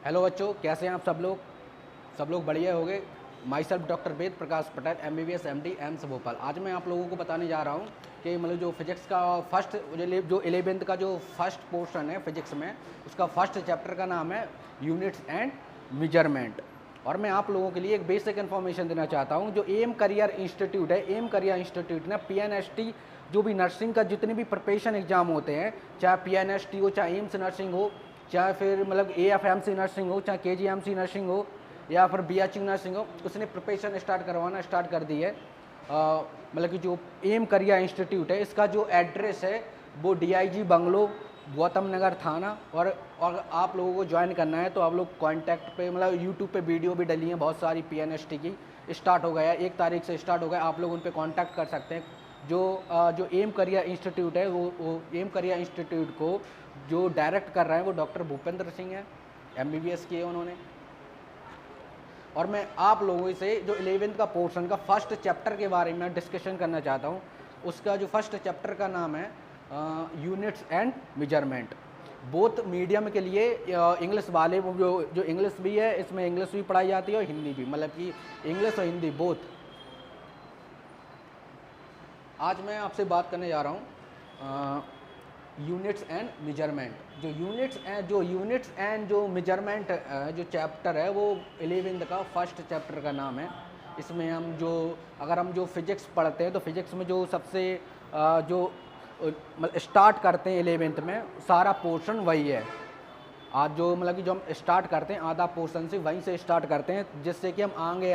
Hello बच्चों, कैसे हैं आप सब लोग बढ़िया होंगे। Myself doctor Ved Prakash Patel, MBBS MD AIIMS Bhopal. आज मैं आप लोगों को बताने जा रहा हूँ कि मतलब जो फिजिक्स का फर्स्ट जो 11th का जो फर्स्ट पोर्शन है फिजिक्स में, उसका फर्स्ट चैप्टर का नाम है यूनिट्स एंड मेजरमेंट। और मैं आप लोगों के लिए एक बेसिक इन्फॉर्मेशन देना चाहता हूँ। जो एम करियर इंस्टीट्यूट है, एम करियर इंस्टीट्यूट ने PNST जो भी नर्सिंग का जितने भी प्रिपरेशन एग्जाम होते हैं, चाहे PNST हो, चाहे एम्स नर्सिंग हो, चाहे फिर मतलब AFMC नर्सिंग हो, चाहे KGMC नर्सिंग हो, या फिर BHU नर्सिंग हो, उसने प्रिपरेशन स्टार्ट कर दी है। मतलब कि जो एम करियर इंस्टीट्यूट है, इसका जो एड्रेस है वो DIG बंगलो, गौतम नगर थाना। और आप लोगों को ज्वाइन करना है तो आप लोग कॉन्टैक्ट पे मतलब यूट्यूब पे वीडियो भी डली है बहुत सारी PNST की। स्टार्ट हो गया है, 1 तारीख से स्टार्ट हो गया। आप लोग उन पे कांटेक्ट कर सकते हैं। जो एम करियर इंस्टीट्यूट है, वो एम करियर इंस्टीट्यूट को जो डायरेक्ट कर रहे हैं वो डॉक्टर भूपेंद्र सिंह है, MBBS किए उन्होंने। और मैं आप लोगों से जो 11th का पोर्शन का फर्स्ट चैप्टर के बारे में डिस्कशन करना चाहता हूँ। उसका जो फर्स्ट चैप्टर का नाम है units and measurement. Both medium के लिए इंग्लिश वाले वो जो इंग्लिश भी है, इसमें इंग्लिश भी पढ़ाई जाती है और हिंदी भी, मतलब कि इंग्लिश और हिंदी बोथ। आज मैं आपसे बात करने जा रहा हूँ यूनिट्स एंड मेजरमेंट। जो यूनिट्स एंड जो मेजरमेंट जो चैप्टर है वो 11th का फर्स्ट चैप्टर का नाम है। इसमें अगर हम जो फिजिक्स पढ़ते हैं तो फिजिक्स में जो सबसे जो स्टार्ट करते हैं 11th में, सारा पोर्शन वही है। आज जो मतलब कि जो हम स्टार्ट करते हैं आधा पोर्शन से, वहीं से स्टार्ट करते हैं, जिससे कि हम आगे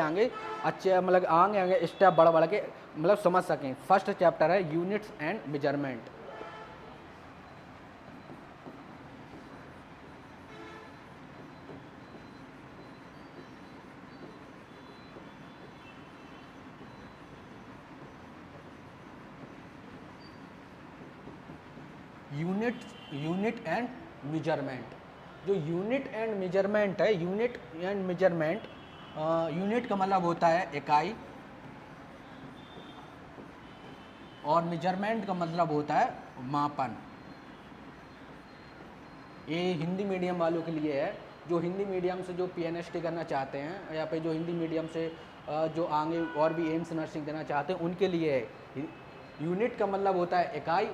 अच्छे मतलब आगे स्टेप बढ़ के मतलब समझ सकें। फर्स्ट चैप्टर है units and measurement. Unit and measurement. जो यूनिट एंड मेजरमेंट है, यूनिट का मतलब होता है इकाई, और मेजरमेंट का मतलब होता है मापन। ये हिंदी मीडियम वालों के लिए है। जो हिंदी मीडियम से जो PNST करना चाहते हैं, या फिर जो हिंदी मीडियम से जो आगे और भी एम्स नर्सिंग देना चाहते हैं, उनके लिए है। यूनिट का मतलब होता है इकाई,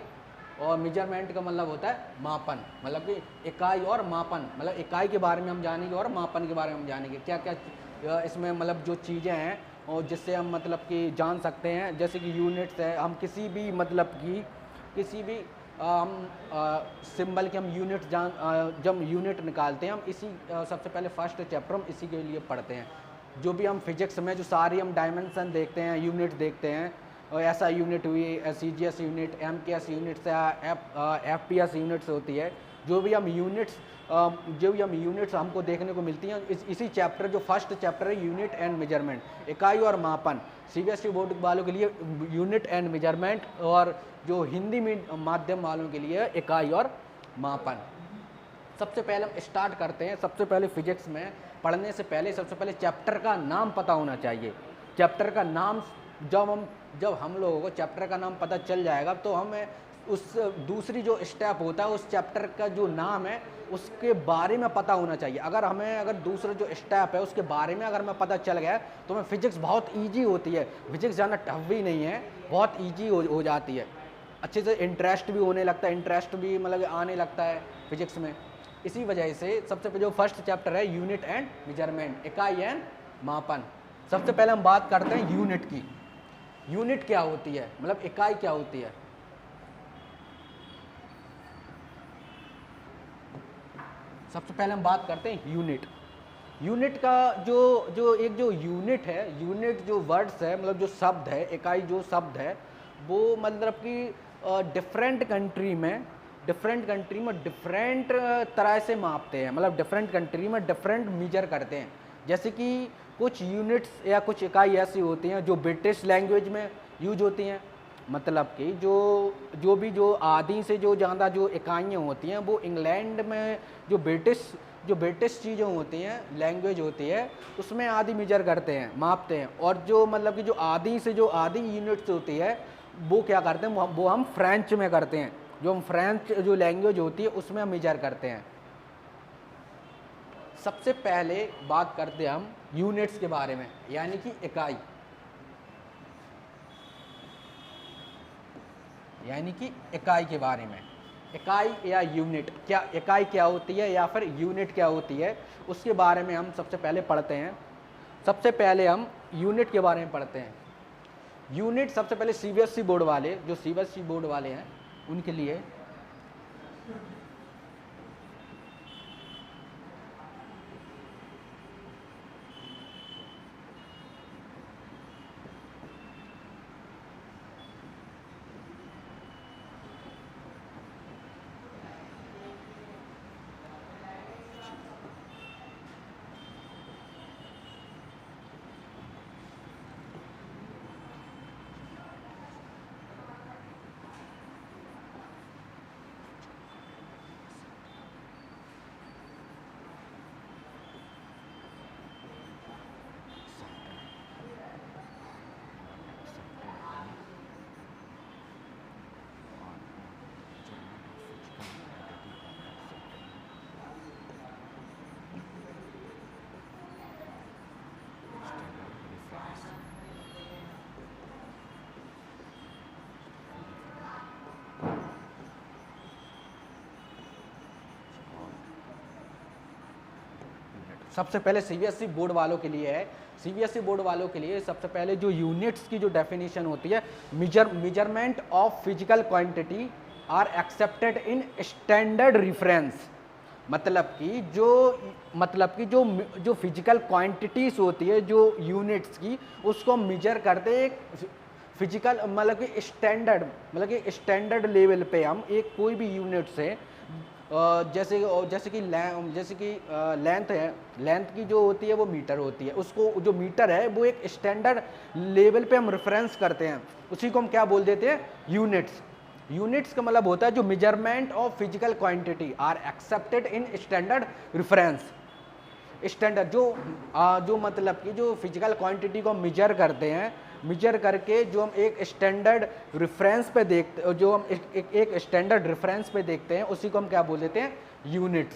और मेजरमेंट का मतलब होता है मापन। मतलब कि इकाई और मापन, मतलब इकाई के बारे में हम जानेंगे और मापन के बारे में हम जानेंगे। क्या क्या इसमें मतलब जो चीज़ें हैं और जिससे हम मतलब कि जान सकते हैं। जैसे कि यूनिट्स है, हम किसी भी मतलब कि किसी भी हम सिंबल के हम जब यूनिट निकालते हैं, हम इसी सबसे पहले फर्स्ट चैप्टर हम इसी के लिए पढ़ते हैं। जो भी हम फिजिक्स में जो सारी हम डायमेंशन देखते हैं, यूनिट देखते हैं, और SI यूनिट हुई, CGS यूनिट, MKS यूनिट्स या FPS यूनिट्स होती है। जो भी हम यूनिट्स हमको देखने को मिलती हैं, इसी चैप्टर जो फर्स्ट चैप्टर है यूनिट एंड मेजरमेंट, इकाई और मापन। CBSE बोर्ड वालों के लिए यूनिट एंड मेजरमेंट, और जो हिंदी माध्यम वालों के लिए इकाई और मापन। सबसे पहले हम स्टार्ट करते हैं। सबसे पहले फिजिक्स में पढ़ने से पहले सबसे पहले चैप्टर का नाम पता होना चाहिए। चैप्टर का नाम जब हम लोगों को चैप्टर का नाम पता चल जाएगा, तो हमें उस दूसरी जो स्टेप होता है, उस चैप्टर का जो नाम है उसके बारे में पता होना चाहिए। अगर दूसरा जो स्टेप है उसके बारे में अगर हमें पता चल गया, तो हमें फिजिक्स बहुत ईजी होती है। फिजिक्स ज़्यादा टफ भी नहीं है, बहुत ईजी हो जाती है। अच्छे से इंटरेस्ट भी होने लगता है, इंटरेस्ट भी मतलब आने लगता है फिजिक्स में। इसी वजह से सबसे पहले जो फर्स्ट चैप्टर है यूनिट एंड मेजरमेंट, इकाई एंड मापन। सबसे पहले हम बात करते हैं यूनिट की। यूनिट क्या होती है, मतलब इकाई क्या होती है। सबसे पहले हम बात करते हैं यूनिट का जो यूनिट है, यूनिट जो वर्ड्स है, मतलब जो शब्द है, इकाई जो शब्द है, वो मतलब कि डिफरेंट कंट्री में डिफरेंट तरह से मापते हैं। मतलब डिफरेंट कंट्री में डिफरेंट मीजर करते हैं। जैसे कि कुछ यूनिट्स या कुछ इकाई ऐसी होती हैं जो ब्रिटिश लैंग्वेज में यूज होती हैं। मतलब कि जो आधी से जो ज़्यादा जो इकाइयाँ होती हैं, वो इंग्लैंड में जो ब्रिटिश चीज़ें होती हैं, लैंग्वेज होती है, उसमें आधी मेजर करते हैं, मापते हैं। और जो मतलब कि जो आधी यूनिट्स होती है, वो क्या करते हैं, वो हम फ्रेंच में करते हैं। जो हम फ्रेंच जो लैंग्वेज होती है उसमें हम मेजर करते हैं। सबसे पहले बात करते हैं हम यूनिट्स के बारे में, यानी कि इकाई, यानी कि इकाई के बारे में। इकाई या यूनिट, क्या इकाई क्या होती है या फिर यूनिट क्या होती है, उसके बारे में हम सबसे पहले पढ़ते हैं। सबसे पहले हम यूनिट के बारे में पढ़ते हैं। यूनिट सबसे पहले सीबीएसई बोर्ड वाले, जो सीबीएसई बोर्ड वाले हैं उनके लिए सबसे पहले सीबीएसई बोर्ड वालों के लिए है। सीबीएसई बोर्ड वालों के लिए सबसे पहले जो यूनिट्स की जो डेफिनेशन होती है, measurement of physical quantity are accepted in standard reference. मतलब कि जो फिजिकल क्वांटिटीज होती है जो यूनिट्स की, उसको मेजर करते हैं फिजिकल, मतलब कि स्टैंडर्ड लेवल पे हम एक कोई भी यूनिट से जैसे कि लेंथ है, लेंथ की जो होती है वो मीटर होती है, उसको जो मीटर है वो एक स्टैंडर्ड लेवल पे हम रेफरेंस करते हैं, उसी को हम क्या बोल देते हैं, यूनिट्स। यूनिट्स का मतलब होता है जो measurement of physical quantity are accepted in standard reference. Standard जो मतलब कि जो फिजिकल क्वांटिटी को मेजर करते हैं, मेजर करके जो हम एक स्टैंडर्ड रेफरेंस पे देखते, जो हम एक स्टैंडर्ड रेफरेंस पे देखते हैं, उसी को हम क्या बोल देते हैं, units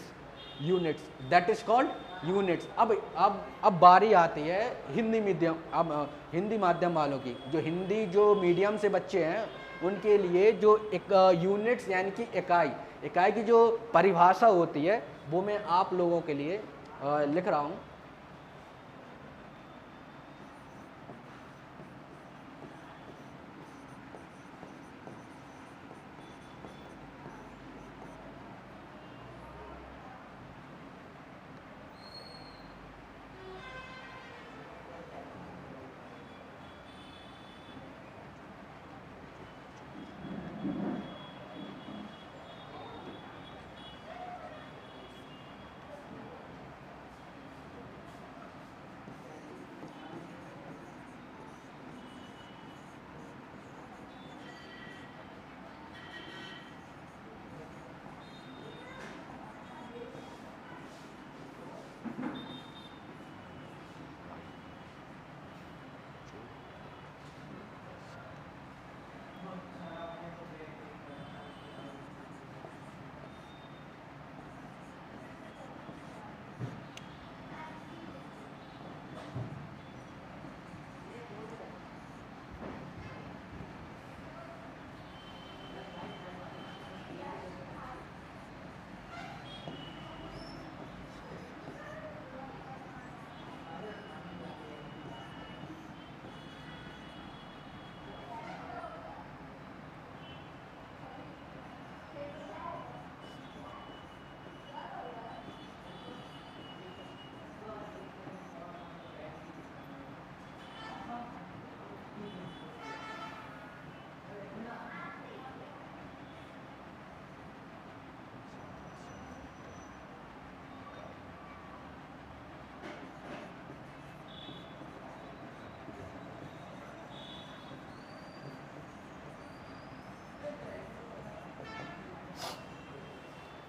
that is called units. अब बारी आती है हिंदी माध्यम वालों की। जो हिंदी जो मीडियम से बच्चे हैं उनके लिए जो एक यूनिट्स यानी कि इकाई की जो परिभाषा होती है वो मैं आप लोगों के लिए लिख रहा हूँ।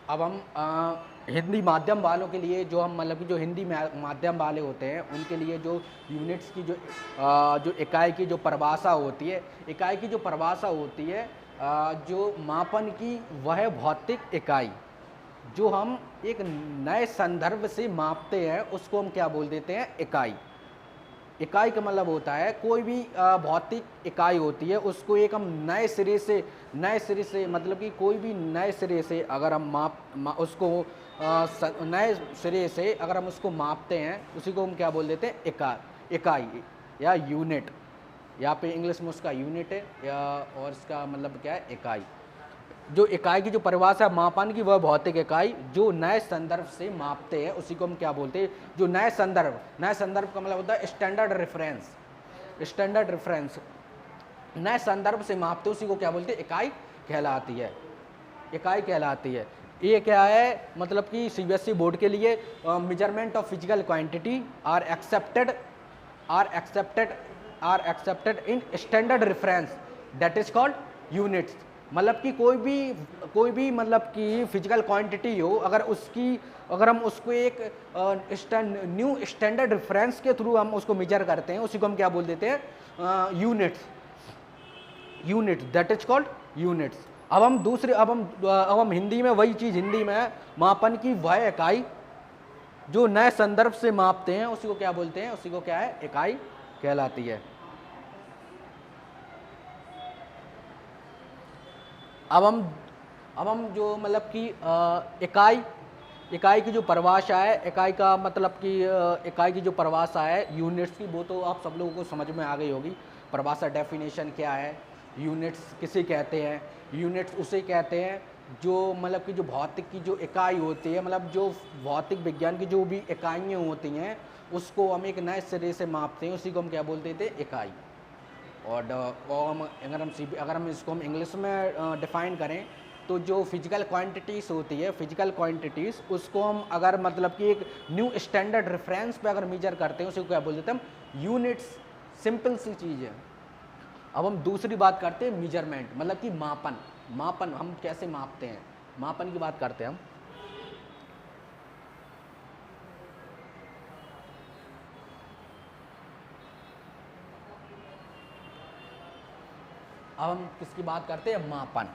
अब हम हिंदी माध्यम वालों के लिए, जो हम मतलब कि जो हिंदी माध्यम वाले होते हैं उनके लिए जो यूनिट्स की जो इकाई की जो परिभाषा होती है, इकाई की जो परिभाषा होती है, जो मापन की वह भौतिक इकाई, जो हम एक नए संदर्भ से मापते हैं उसको हम क्या बोल देते हैं, इकाई। इकाई का मतलब होता है कोई भी भौतिक इकाई होती है उसको एक हम नए सिरे से मतलब कि कोई भी नए सिरे से अगर हम उसको नए सिरे से अगर हम उसको मापते हैं उसी को हम क्या बोल देते हैं, इकाई या यूनिट। यहाँ पे इंग्लिश में उसका यूनिट है या और इसका मतलब क्या है, इकाई। जो इकाई की जो परिभाषा है मापन की, वह भौतिक इकाई जो नए संदर्भ से मापते हैं उसी को हम क्या बोलते हैं, जो नए संदर्भ का मतलब होता है स्टैंडर्ड रेफरेंस। नए संदर्भ से मापते उसी को क्या बोलते हैं, इकाई कहलाती है। ये क्या है, मतलब कि सीबीएसई बोर्ड के लिए measurement of physical quantity are accepted in standard reference that is called units. मतलब कि कोई भी मतलब कि फिजिकल क्वांटिटी हो, अगर हम उसको एक न्यू स्टैंडर्ड रेफरेंस के थ्रू हम उसको मेजर करते हैं उसी को हम क्या बोल देते हैं, units that is called units. अब हम हिंदी में वही चीज़, हिंदी में मापन की वह इकाई जो नए संदर्भ से मापते हैं उसी को क्या बोलते हैं, उसी को क्या है, इकाई कहलाती है। अब हम जो मतलब कि इकाई की जो परिभाषा है, इकाई का मतलब कि इकाई की जो परिभाषा है यूनिट्स की, वो तो आप सब लोगों को समझ में आ गई होगी। परिभाषा, डेफिनेशन क्या है, यूनिट्स किसे कहते हैं। यूनिट्स उसे कहते हैं जो मतलब कि जो भौतिक की जो इकाई होती है, मतलब जो भौतिक विज्ञान की जो भी इकाइयाँ होती हैं उसको हम एक नए सिरे से मापते हैं, उसी को हम क्या बोलते थे, इकाई। और अगर हम इसको हम इंग्लिश में डिफ़ाइन करें तो जो फिजिकल क्वांटिटीज़ होती है, फिजिकल क्वांटिटीज़ उसको हम अगर मतलब कि एक न्यू स्टैंडर्ड रेफरेंस पे अगर मेजर करते हैं उसी को क्या बोल देते हैं हम, यूनिट्स। सिंपल सी चीज़ है। अब हम दूसरी बात करते हैं मेजरमेंट, मतलब कि मापन हम कैसे मापते हैं, मापन की बात करते हैं हम। अब हम किसकी बात करते हैं, मापन।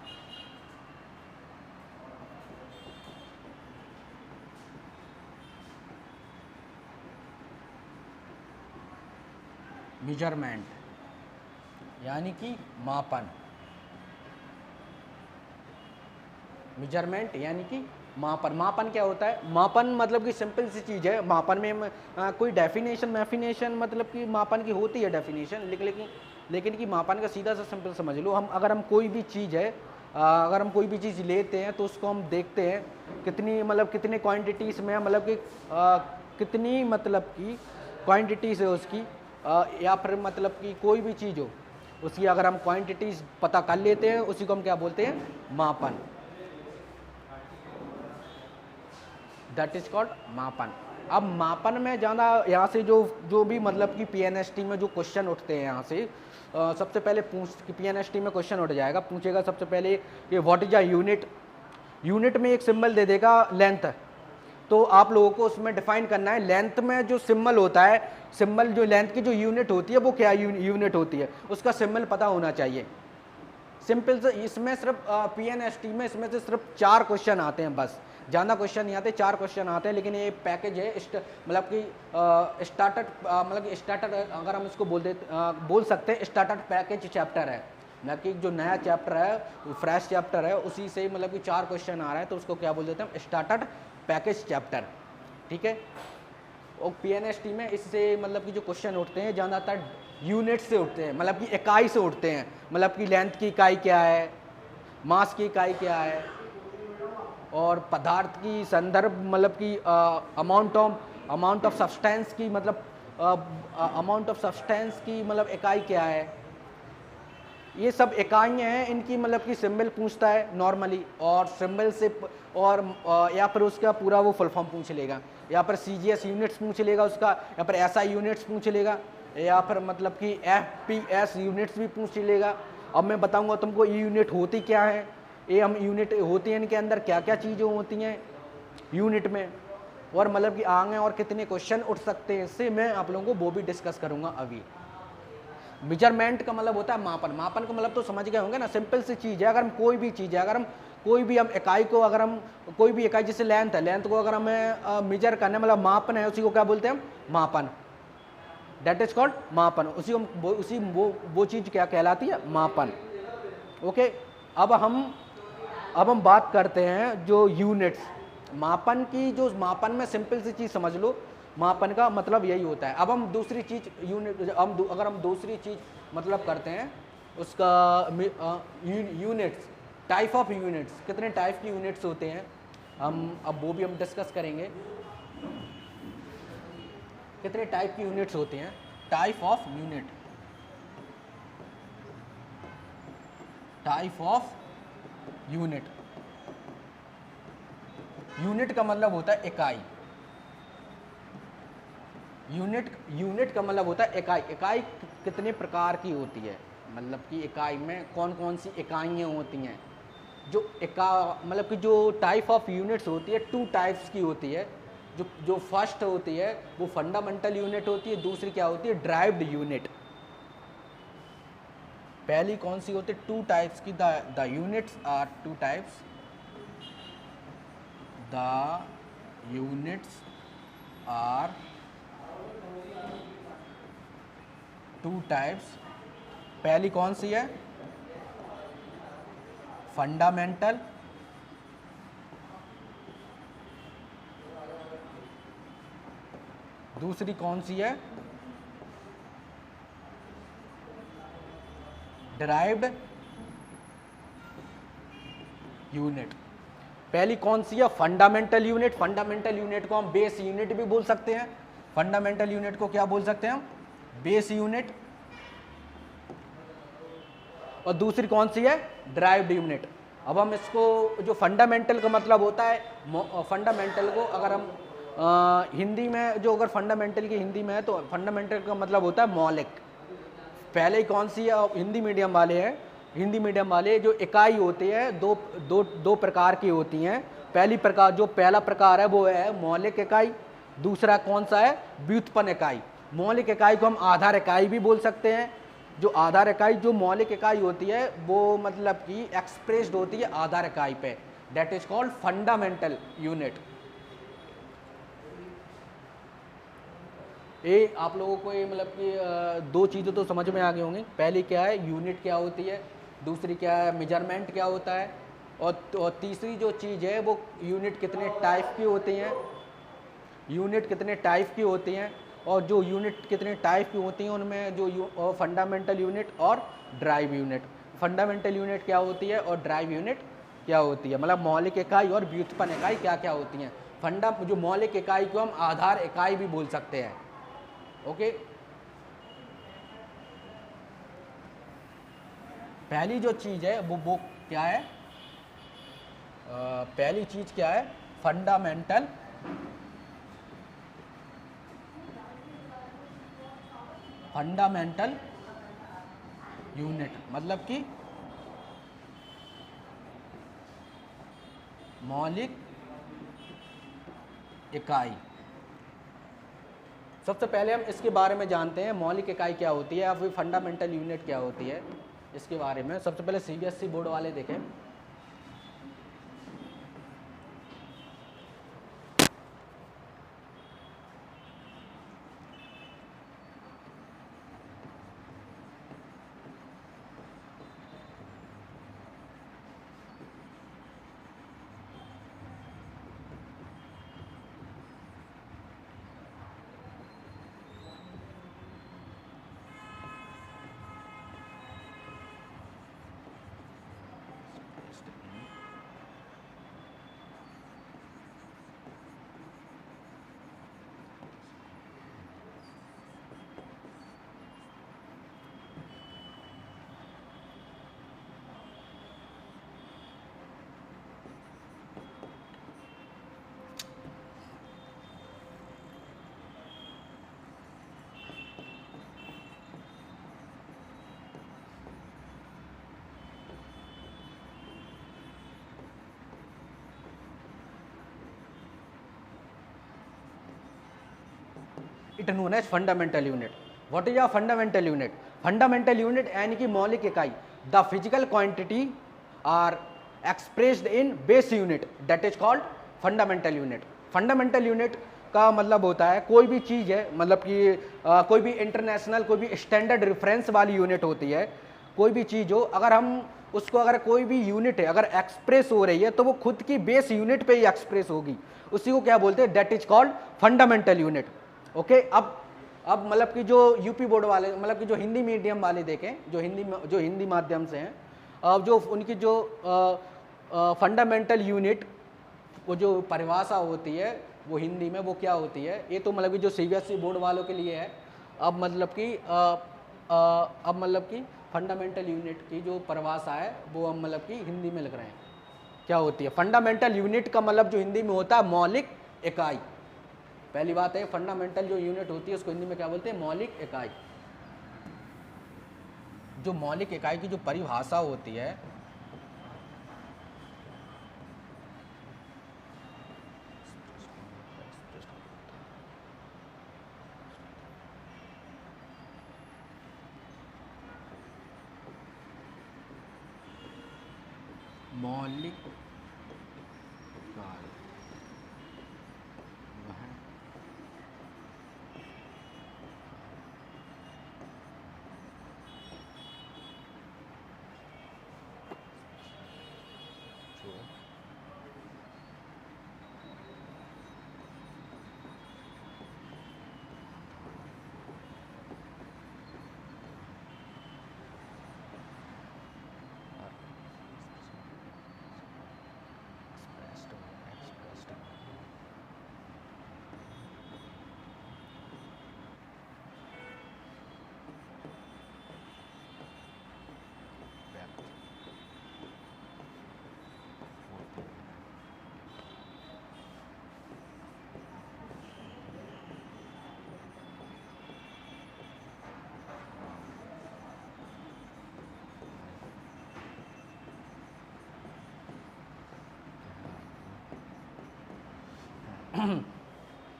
मेजरमेंट यानी कि मापन, मेजरमेंट यानी कि मापन क्या होता है, मापन मतलब कि सिंपल सी चीज़ है। मापन में कोई डेफिनेशन मतलब कि मापन की होती है डेफिनेशन, लेकिन कि मापन का सीधा सा सिंपल समझ लो। अगर हम कोई भी चीज़ है, अगर हम कोई भी चीज़ लेते हैं तो उसको हम देखते हैं कितने क्वांटिटीज़ में, मतलब कि कितनी मतलब की क्वांटिटीज़ है उसकी, या फिर मतलब कि कोई भी चीज़ हो उसकी अगर हम क्वांटिटीज़ पता कर लेते हैं उसी को हम क्या बोलते हैं, मापन। दैट इज कॉल्ड मापन। अब मापन में ज़्यादा यहाँ से जो भी मतलब कि पीएनएसटी में जो क्वेश्चन उठते हैं यहाँ से सबसे पहले पीएनएसटी में क्वेश्चन उठ जाएगा, पूछेगा सबसे पहले कि what is a unit. Unit में एक सिंबल दे देगा लेंथ, तो आप लोगों को उसमें डिफाइन करना है लेंथ में जो सिंबल होता है, सिंबल जो लेंथ की जो यूनिट होती है वो क्या यूनिट होती है, उसका सिंबल पता होना चाहिए। सिंपल से इसमें सिर्फ पीएनएसटी में इसमें से सिर्फ 4 क्वेश्चन आते हैं, बस ज़्यादा क्वेश्चन नहीं आते, 4 क्वेश्चन आते हैं। लेकिन ये पैकेज है मतलब कि स्टार्टर अगर हम इसको बोल सकते हैं स्टार्टर पैकेज चैप्टर है, ना कि जो नया चैप्टर है फ्रेश चैप्टर है उसी से मतलब कि 4 क्वेश्चन आ रहा है तो उसको क्या बोल देते हैं, स्टार्टर पैकेज चैप्टर। ठीक है। और पीएनएसटी में इससे मतलब कि जो क्वेश्चन उठते हैं ज़्यादातर यूनिट से उठते हैं, मतलब कि इकाई से उठते हैं, मतलब कि लेंथ की इकाई क्या है, मास की इकाई क्या है, और पदार्थ की संदर्भ मतलब कि अमाउंट ऑफ सब्सटेंस की मतलब इकाई क्या है। ये सब इकाइयाँ हैं, इनकी मतलब कि सिंबल पूछता है नॉर्मली, और सिंबल से और या फिर उसका पूरा वो फुल फॉर्म पूछ लेगा, या फिर सीजीएस यूनिट्स पूछ लेगा उसका, या फिर एसआई यूनिट्स पूछ लेगा, या फिर मतलब कि एफपीएस यूनिट्स भी पूछ लेगा। अब मैं बताऊंगा तुमको ये यूनिट होती क्या है, ये हम यूनिट होती है, इनके अंदर क्या क्या चीज़ें होती हैं यूनिट में, और मतलब कि आगे और कितने क्वेश्चन उठ सकते हैं इससे मैं आप लोगों को वो भी डिस्कस करूँगा अभी। मेजरमेंट का मतलब होता है मापन। मापन का मतलब तो समझ गए होंगे ना, सिंपल सी चीज़ है। अगर हम कोई भी चीज़ है, अगर हम कोई भी हम इकाई को अगर हम कोई भी इकाई जैसे लेंथ है, लेंथ को अगर हमें मेजर करना है, मतलब मापन है, उसी को क्या बोलते हैं हम? मापन। दैट इज कॉल्ड मापन। उसी को उसी वो चीज़ क्या कहलाती है? मापन। ओके। अब हम बात करते हैं जो यूनिट्स, मापन की। जो मापन में सिंपल सी चीज़ समझ लो, मापन का मतलब यही होता है। अब हम दूसरी चीज़ यूनिट, अगर हम दूसरी चीज़ मतलब करते हैं उसका यूनिट्स, टाइप ऑफ यूनिट्स, कितने टाइप की यूनिट्स होते हैं, अब वो भी हम डिस्कस करेंगे। कितने टाइप की यूनिट्स होते हैं? Type of unit, type of unit. Unit का मतलब होता है इकाई। यूनिट का मतलब होता है इकाई। इकाई कितने प्रकार की होती है, मतलब कि इकाई में कौन कौन सी इकाइयाँ होती हैं? मतलब कि जो टाइप ऑफ यूनिट्स होती है, 2 टाइप्स की होती है। जो फर्स्ट होती है वो फंडामेंटल यूनिट होती है, दूसरी क्या होती है? Derived unit. पहली कौन सी होती है? 2 टाइप्स की। The units are 2 types. The units are 2 types. पहली कौन सी है? फंडामेंटल। दूसरी कौन सी है? Derived unit. पहली कौन सी है? Fundamental unit. फंडामेंटल यूनिट को हम बेस यूनिट भी बोल सकते हैं। फंडामेंटल यूनिट को क्या बोल सकते हैं हम? Base unit. और दूसरी कौन सी है? Derived unit. अब हम इसको, जो फंडामेंटल का मतलब होता है, फंडामेंटल को अगर हम हिंदी में, जो अगर फंडामेंटल की हिंदी में है तो फंडामेंटल का मतलब होता है मौलिक। पहले ही कौन सी है? हिंदी मीडियम वाले हैं, हिंदी मीडियम वाले, जो इकाई होती है दो प्रकार की होती हैं। पहला प्रकार है वो है मौलिक इकाई। दूसरा कौन सा है? व्युत्पन्न इकाई। मौलिक इकाई को हम आधार इकाई भी बोल सकते हैं। जो आधार इकाई, जो मौलिक इकाई होती है वो मतलब कि एक्सप्रेस्ड होती है आधार इकाई पे। That is called fundamental unit. ये आप लोगों को ये मतलब कि 2 चीज़ें तो समझ में आ गई होंगी। पहली क्या है? यूनिट क्या होती है। दूसरी क्या है? मेजरमेंट क्या होता है। और तीसरी जो चीज़ है वो यूनिट कितने टाइप की होती हैं। यूनिट कितने टाइप की होती हैं, और जो यूनिट कितने टाइप की होती हैं उनमें जो फंडामेंटल यूनिट और ड्राइव यूनिट। फंडामेंटल यूनिट क्या होती है और ड्राइव यूनिट क्या होती है, मतलब मौलिक इकाई और व्युत्पन्न इकाई क्या क्या होती हैं। जो मौलिक इकाई को हम आधार इकाई भी बोल सकते हैं। ओके। पहली जो चीज़ है वो क्या है? पहली चीज़ क्या है? फंडामेंटल यूनिट, मतलब कि मौलिक इकाई। सबसे पहले हम इसके बारे में जानते हैं, मौलिक इकाई क्या होती है या फिर फंडामेंटल यूनिट क्या होती है। इसके बारे में सबसे पहले सीबीएसई बोर्ड वाले देखें। It known as fundamental unit. What is a fundamental unit? Fundamental unit यानी कि मौलिक इकाई। The physical quantity are expressed in base unit that is called fundamental unit. Fundamental unit का मतलब होता है कोई भी चीज़ है, मतलब कि कोई भी इंटरनेशनल कोई भी स्टैंडर्ड रेफरेंस वाली यूनिट होती है, कोई भी चीज़ हो, अगर हम उसको अगर कोई भी यूनिट है अगर एक्सप्रेस हो रही है तो वो खुद की बेस यूनिट पे ही एक्सप्रेस होगी, उसी को क्या बोलते हैं, that is called fundamental unit. Okay, अब मतलब कि जो यूपी बोर्ड वाले, मतलब कि जो हिंदी मीडियम वाले देखें, जो हिंदी माध्यम से हैं, अब जो उनकी जो फंडामेंटल यूनिट वो जो परिभाषा होती है वो हिंदी में वो क्या होती है, ये तो मतलब कि जो सीबीएसई बोर्ड वालों के लिए है। अब मतलब कि फंडामेंटल यूनिट की जो परिभाषा है वो हम मतलब कि हिंदी में लिख रहे हैं, क्या होती है फंडामेंटल यूनिट का मतलब जो हिंदी में होता है मौलिक इकाई। पहली बात है फंडामेंटल जो यूनिट होती है उसको हिंदी में क्या बोलते हैं, मौलिक इकाई। जो मौलिक इकाई की जो परिभाषा होती है मौलिक इकाई वह जो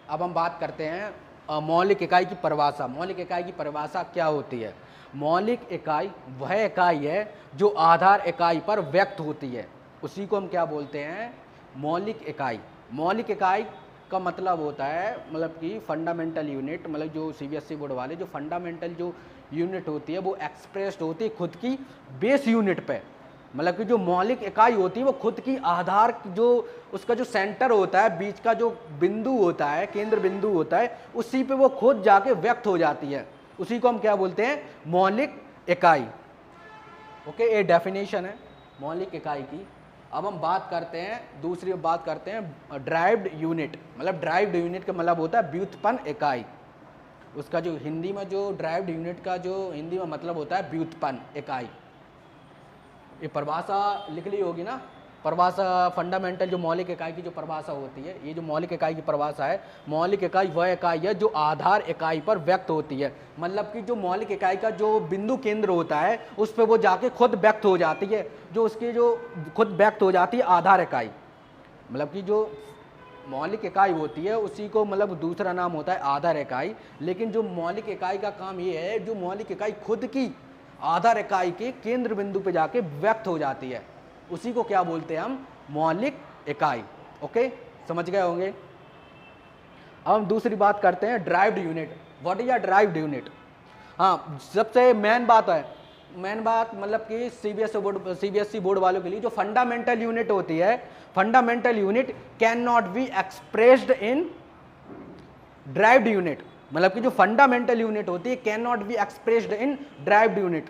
अब हम बात करते हैं मौलिक इकाई की परिभाषा। मौलिक इकाई की परिभाषा क्या होती है? मौलिक इकाई वह इकाई है जो आधार इकाई पर व्यक्त होती है, उसी को हम क्या बोलते हैं, मौलिक इकाई। मौलिक इकाई का मतलब होता है मतलब कि फंडामेंटल यूनिट, मतलब जो सीबीएसई बोर्ड वाले जो फंडामेंटल जो यूनिट होती है वो एक्सप्रेस्ड होती है खुद की बेस यूनिट पे। मतलब कि जो मौलिक इकाई होती है वो खुद की आधार जो उसका जो सेंटर होता है, बीच का जो बिंदु होता है, केंद्र बिंदु होता है, उसी पे वो खुद जाके व्यक्त हो जाती है, उसी को हम क्या बोलते हैं, मौलिक इकाई। ओके, ये डेफिनेशन है मौलिक इकाई की। अब हम बात करते हैं, दूसरी बात करते हैं ड्राइव्ड यूनिट। मतलब ड्राइव्ड यूनिट का मतलब होता है व्युत्पन्न इकाई। उसका जो हिंदी में जो ड्राइव्ड यूनिट का जो हिंदी में मतलब होता है व्युत्पन्न इकाई। ये परिभाषा लिख ली होगी ना, परिभाषा फंडामेंटल जो मौलिक इकाई की जो परिभाषा होती है, ये जो मौलिक इकाई की परिभाषा है, मौलिक इकाई वह इकाई है जो आधार इकाई पर व्यक्त होती है। मतलब कि जो मौलिक इकाई का जो बिंदु केंद्र होता है उस पर वो जाके खुद व्यक्त हो जाती है, जो उसकी जो खुद व्यक्त हो जाती है आधार इकाई। मतलब कि जो मौलिक इकाई होती है उसी को मतलब दूसरा नाम होता है आधार इकाई। लेकिन जो मौलिक इकाई का काम ये है, जो मौलिक इकाई खुद की आधार इकाई के केंद्र बिंदु पे जाके व्यक्त हो जाती है, उसी को क्या बोलते हैं हम, मौलिक इकाई। ओके, समझ गए होंगे। अब हम दूसरी बात करते हैं derived unit. What is a derived unit? हाँ, सबसे मेन बात है, मेन बात मतलब कि सीबीएसई बोर्ड वालों के लिए जो फंडामेंटल यूनिट होती है, fundamental unit can not be expressed in derived unit. मतलब कि जो फंडामेंटल यूनिट होती है can not be expressed in derived unit.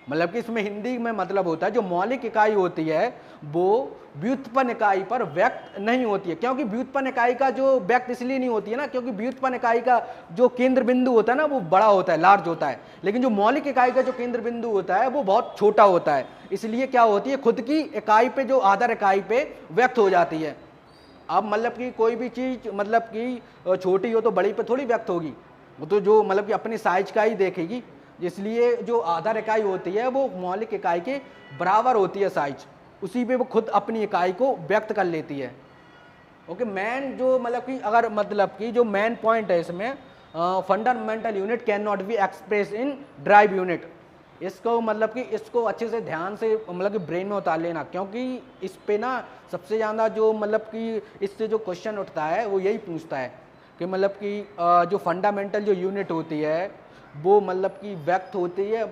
मतलब कि इसमें हिंदी में मतलब होता है जो मौलिक इकाई होती है वो व्युत्पन्न इकाई पर व्यक्त नहीं होती है। क्योंकि व्युत्पन्न इकाई का जो व्यक्त इसलिए नहीं होती है ना, क्योंकि व्युत्पन्न इकाई का जो केंद्र बिंदु होता है ना वो बड़ा होता है, लार्ज होता है। लेकिन जो मौलिक इकाई का जो केंद्र बिंदु होता है वो बहुत छोटा होता है, इसलिए क्या होती है, खुद की इकाई पे जो आधार इकाई पे व्यक्त हो जाती है। अब मतलब कि कोई भी चीज़ मतलब कि छोटी हो तो बड़ी पे थोड़ी व्यक्त होगी, वो तो जो मतलब कि अपनी साइज का ही देखेगी। इसलिए जो आधार इकाई होती है वो मौलिक इकाई के बराबर होती है साइज, उसी पे वो खुद अपनी इकाई को व्यक्त कर लेती है। ओके, मेन जो मतलब कि अगर मतलब कि जो मेन पॉइंट है इसमें, fundamental unit can not be express in drive unit. इसको मतलब कि इसको अच्छे से ध्यान से मतलब कि ब्रेन में उतार लेना, क्योंकि इस पे ना सबसे ज़्यादा जो मतलब कि इससे जो क्वेश्चन उठता है वो यही पूछता है कि मतलब कि जो फंडामेंटल जो यूनिट होती है वो मतलब कि व्यक्त होती है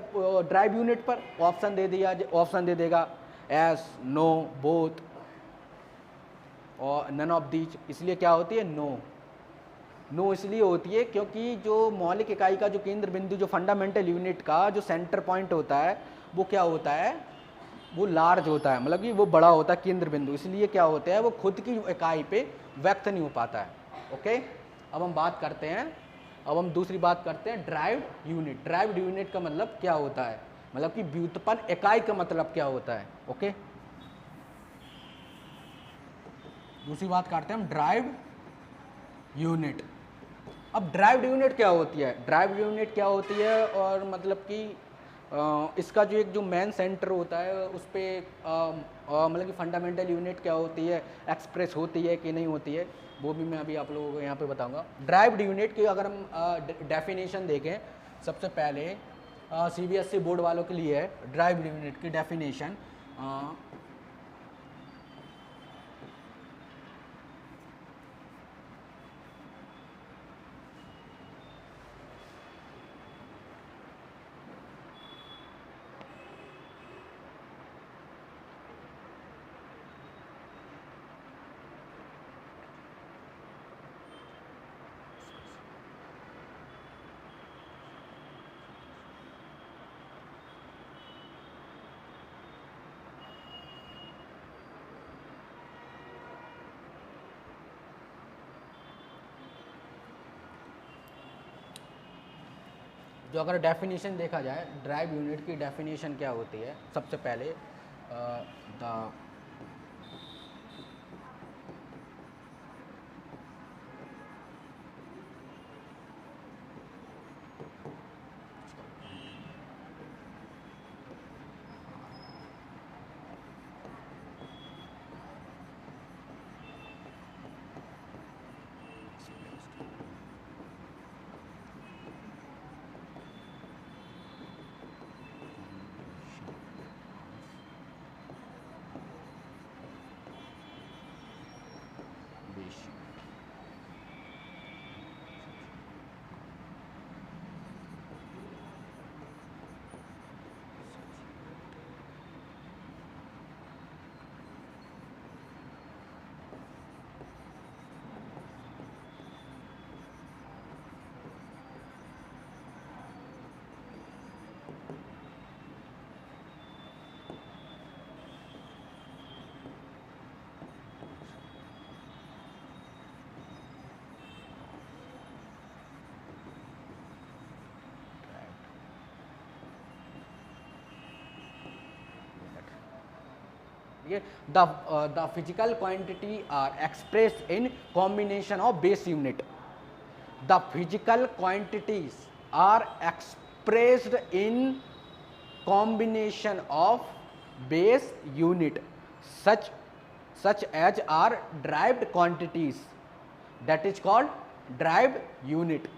ड्राइव यूनिट पर। ऑप्शन दे देगा एस, नो, बोथ और नन ऑफ दीज। इसलिए क्या होती है नो। नो इसलिए होती है क्योंकि जो मौलिक इकाई का जो केंद्र बिंदु जो फंडामेंटल यूनिट का जो सेंटर पॉइंट होता है वो क्या होता है, वो लार्ज होता है, मतलब कि वो बड़ा होता है केंद्र बिंदु। इसलिए क्या होता है वो खुद की इकाई पे व्यक्त नहीं हो पाता है। ओके, अब हम बात करते हैं, अब हम दूसरी बात करते हैं ड्राइव्ड यूनिट। ड्राइव्ड यूनिट का मतलब क्या होता है, मतलब कि व्युत्पन्न इकाई का मतलब क्या होता है। ओके, दूसरी बात करते हैं हम ड्राइव्ड यूनिट। अब ड्राइव्ड यूनिट क्या होती है, ड्राइव्ड यूनिट क्या होती है, और मतलब कि इसका जो एक जो मेन सेंटर होता है उस पर मतलब कि फंडामेंटल यूनिट क्या होती है, एक्सप्रेस होती है कि नहीं होती है, वो भी मैं अभी आप लोगों को यहाँ पे बताऊंगा। ड्राइव्ड यूनिट की अगर हम डेफिनेशन देखें, सबसे पहले सीबीएसई बोर्ड वालों के लिए है ड्राइव्ड यूनिट की डेफिनेशन। जो अगर डेफिनेशन देखा जाए ड्राइव यूनिट की डेफिनेशन क्या होती है, सबसे पहले the the physical quantity are expressed in combination of base unit. The physical quantities are expressed in combination of base unit such as are derived quantities, that is called derived unit।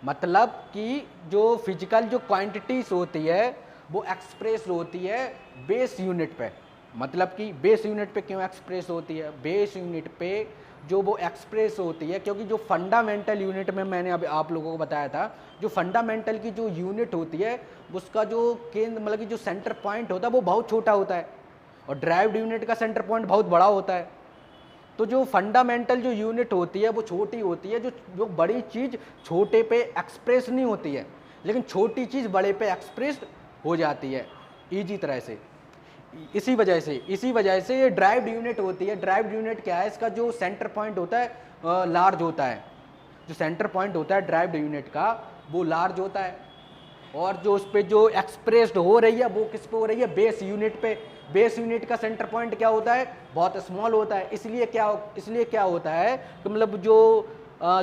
मतलब कि जो physical जो quantities होती है वो express होती है base unit पे। मतलब कि बेस यूनिट पे क्यों एक्सप्रेस होती है, बेस यूनिट पे जो वो एक्सप्रेस होती है क्योंकि जो फंडामेंटल यूनिट में मैंने अभी आप लोगों को बताया था, जो फंडामेंटल की जो यूनिट होती है उसका जो केंद्र मतलब कि जो सेंटर पॉइंट होता है वो बहुत छोटा होता है और ड्राइव्ड यूनिट का सेंटर पॉइंट बहुत बड़ा होता है। तो जो फंडामेंटल जो यूनिट होती है वो छोटी होती है, जो बड़ी चीज़ छोटे पे एक्सप्रेस नहीं होती है, लेकिन छोटी चीज़ बड़े पे एक्सप्रेस हो जाती है ईजी तरह से। इसी वजह से ये ड्राइव्ड यूनिट होती है। ड्राइव्ड यूनिट क्या है, इसका जो सेंटर पॉइंट होता है लार्ज होता है। जो सेंटर पॉइंट होता है ड्राइव्ड यूनिट का वो लार्ज होता है और जो उस पर जो एक्सप्रेस्ड हो रही है वो किस पे हो रही है, बेस यूनिट पे। बेस यूनिट का सेंटर पॉइंट क्या होता है, बहुत स्मॉल होता है। इसलिए क्या होता है कि मतलब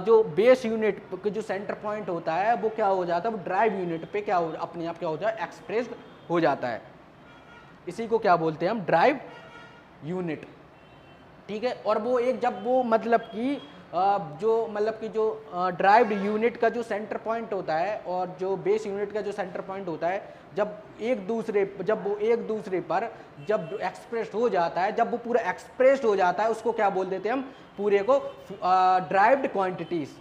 जो बेस यूनिट का जो सेंटर पॉइंट होता है वो क्या हो जाता है, वो ड्राइव यूनिट पे अपने आप क्या हो जाता है, एक्सप्रेस्ड हो जाता है। इसी को क्या बोलते हैं हम, ड्राइव यूनिट। ठीक है, और वो एक जब वो मतलब कि जो मतलब कि जो ड्राइव्ड यूनिट का जो सेंटर पॉइंट होता है और जो बेस यूनिट का जो सेंटर पॉइंट होता है, जब वो एक दूसरे पर जब एक्सप्रेस हो जाता है, जब वो पूरा एक्सप्रेस हो जाता है, उसको क्या बोल देते हैं हम, पूरे को ड्राइव्ड क्वांटिटीज,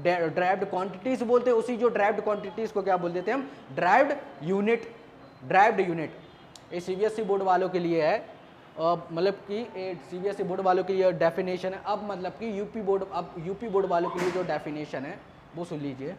ड्राइव्ड क्वांटिटीज बोलते हैं। उसी जो ड्राइव्ड क्वांटिटीज को क्या बोल देते हैं हम, ड्राइव्ड यूनिट। ड्राइव्ड यूनिट ये सीबीएसई बोर्ड वालों के लिए है, मतलब कि सीबीएसई बोर्ड वालों की ये डेफिनेशन है। अब मतलब कि यूपी बोर्ड वालों के लिए जो डेफिनेशन है वो सुन लीजिए।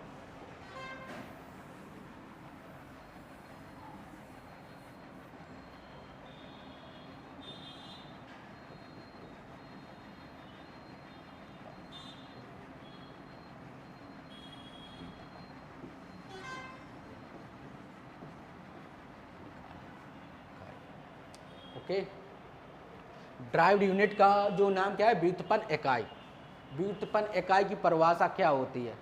ओके, ड्राइव्ड यूनिट का जो नाम क्या है, व्युत्पन्न इकाई। व्युत्पन्न इकाई की परिभाषा क्या होती है?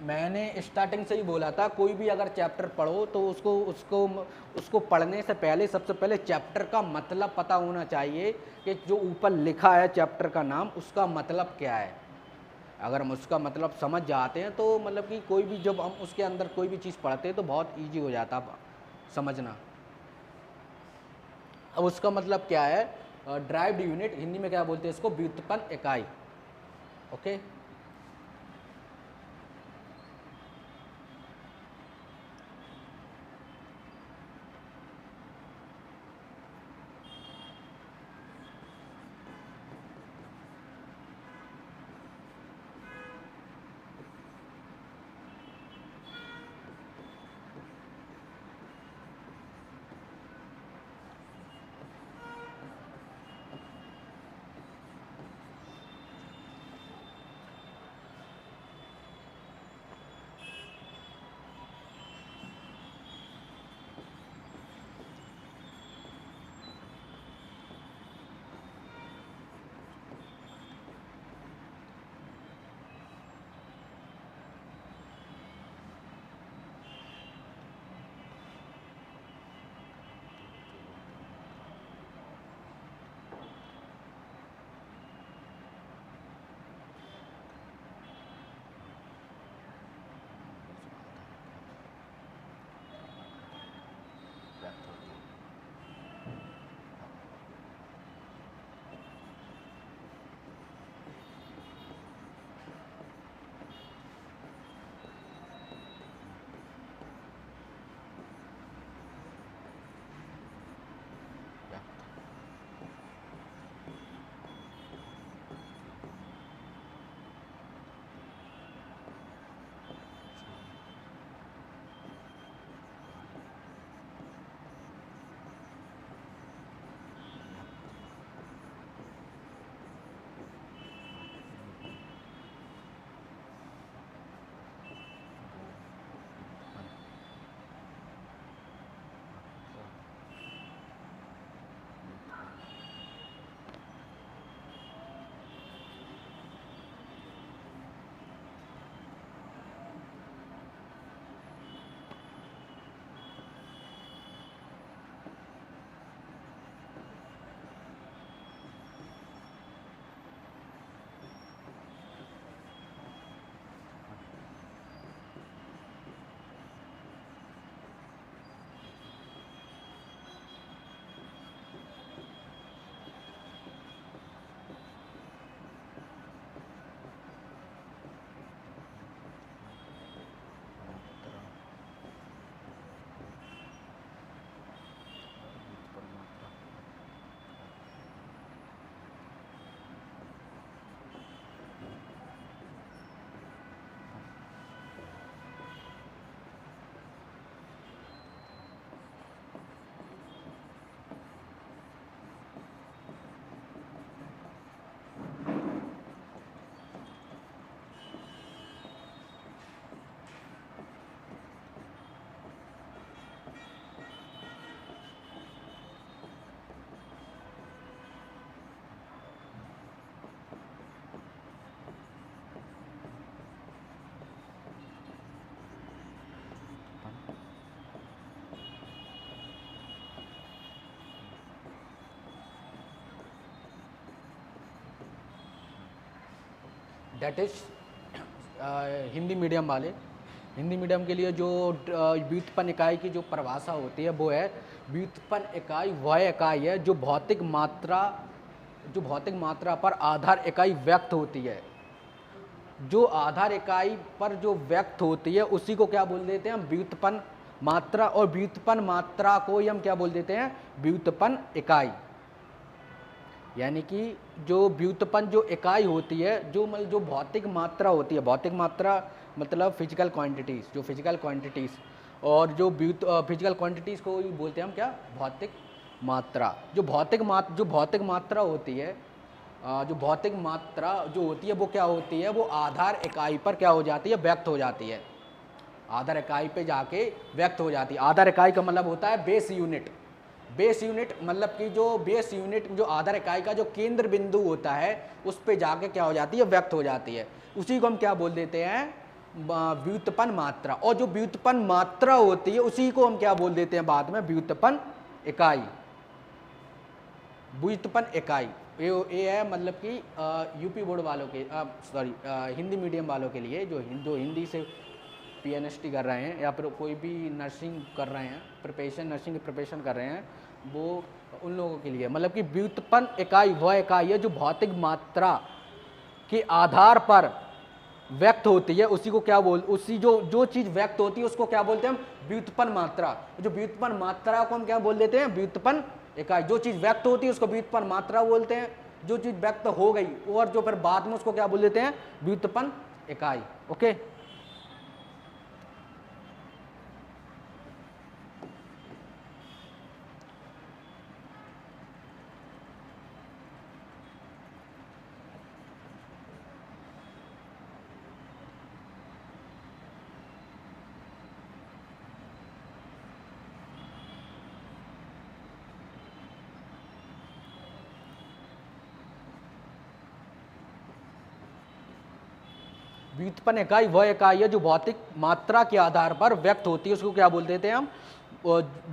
मैंने स्टार्टिंग से ही बोला था, कोई भी अगर चैप्टर पढ़ो तो उसको पढ़ने से पहले सबसे पहले चैप्टर का मतलब पता होना चाहिए कि जो ऊपर लिखा है चैप्टर का नाम, उसका मतलब क्या है। अगर हम उसका मतलब समझ जाते हैं तो मतलब कि कोई भी जब हम उसके अंदर कोई भी चीज़ पढ़ते हैं तो बहुत ईजी हो जाता समझना। अब उसका मतलब क्या है, ड्राइव्ड यूनिट, हिंदी में क्या बोलते हैं इसको, व्युत्पन्न इकाई। Okay, that is Hindi medium वाले, हिंदी मीडियम के लिए जो व्युत्पन्न इकाई की जो परिभाषा होती है वो है, व्युत्पन्न इकाई वह इकाई है जो भौतिक मात्रा पर आधार इकाई व्यक्त होती है। जो आधार इकाई पर जो व्यक्त होती है उसी को क्या बोल देते हैं हम, व्युत्पन्न मात्रा। और व्युत्पन्न मात्रा को ही हम क्या बोल देते हैं, व्युत्पन्न इकाई। यानी कि जो व्युत्पन्न जो इकाई होती है, जो भौतिक मात्रा होती है, भौतिक मात्रा मतलब फिजिकल क्वांटिटीज़, जो फिजिकल क्वांटिटीज़, और जो फिजिकल क्वांटिटीज़ को ही बोलते हैं हम क्या, भौतिक मात्रा। जो भौतिक मात्रा होती है, जो भौतिक मात्रा जो होती है वो क्या होती है, वो आधार इकाई पर क्या हो जाती है, व्यक्त हो जाती है। आधार इकाई पे जाके व्यक्त हो जाती है। आधार इकाई का मतलब होता है बेस यूनिट। बेस यूनिट मतलब कि जो बेस यूनिट जो आधार इकाई का जो केंद्र बिंदु होता है उस पे जाके क्या हो जाती है, व्यक्त हो जाती है। उसी को हम क्या बोल देते हैं, व्युत्पन्न मात्रा। और जो व्युत्पन्न मात्रा होती है उसी को हम क्या बोल देते हैं बाद में, व्युत्पन्न इकाई। व्युत्पन्न इकाई ये है मतलब कि यूपी बोर्ड वालों के, हिंदी मीडियम वालों के लिए, जो हिंदी से PNST कर रहे हैं या फिर कोई भी नर्सिंग कर रहे हैं, नर्सिंग की प्रिपरेशन कर रहे हैं, वो उन लोगों के लिए। मतलब कि व्युत्पन्न इकाई वह इकाई है जो भौतिक मात्रा के आधार पर व्यक्त होती है, उसी को क्या जो चीज़ व्यक्त होती है उसको क्या बोलते हैं हम, व्युत्पन्न मात्रा। जो व्युत्पन्न मात्रा को हम क्या बोल देते हैं, व्युत्पन्न इकाई। जो चीज़ व्यक्त होती है उसको व्युत्पन्न मात्रा बोलते हैं। जो चीज़ व्यक्त हो गई और जो फिर बाद में उसको क्या बोल देते हैं, व्युत्पन्न इकाई। ओके, व्युत्पन्न इकाई वह इकाई है जो भौतिक मात्रा के आधार पर व्यक्त होती है, उसको क्या बोल देते हैं हम,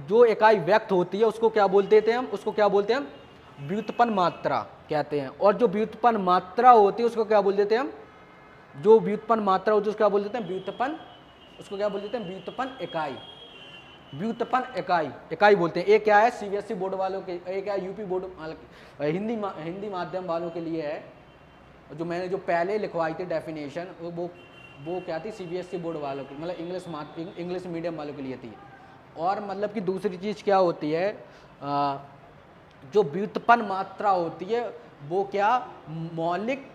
जो इकाई व्यक्त होती है उसको क्या बोल देते हैं हम, उसको क्या बोलते हैं हम, व्युत्पन्न मात्रा कहते हैं। और जो व्युत्पन्न मात्रा होती है उसको क्या बोल देते हैं हम, जो व्युत्पन्न मात्रा होती है उसको क्या बोल देते हैं, उसको क्या बोल देते हैं, व्युत्पन्न इकाई। व्युत्पन्न इकाई बोलते हैं। एक क्या है CBSE बोर्ड वालों के, एक क्या यूपी बोर्ड हिंदी माध्यम वालों के लिए है। जो मैंने जो पहले लिखवाई थी डेफिनेशन, वो क्या थी, CBSE बोर्ड वालों की, मतलब इंग्लिश मीडियम वालों के लिए थी। और मतलब कि दूसरी चीज़ क्या होती है, जो व्युत्पन्न मात्रा होती है वो क्या, मौलिक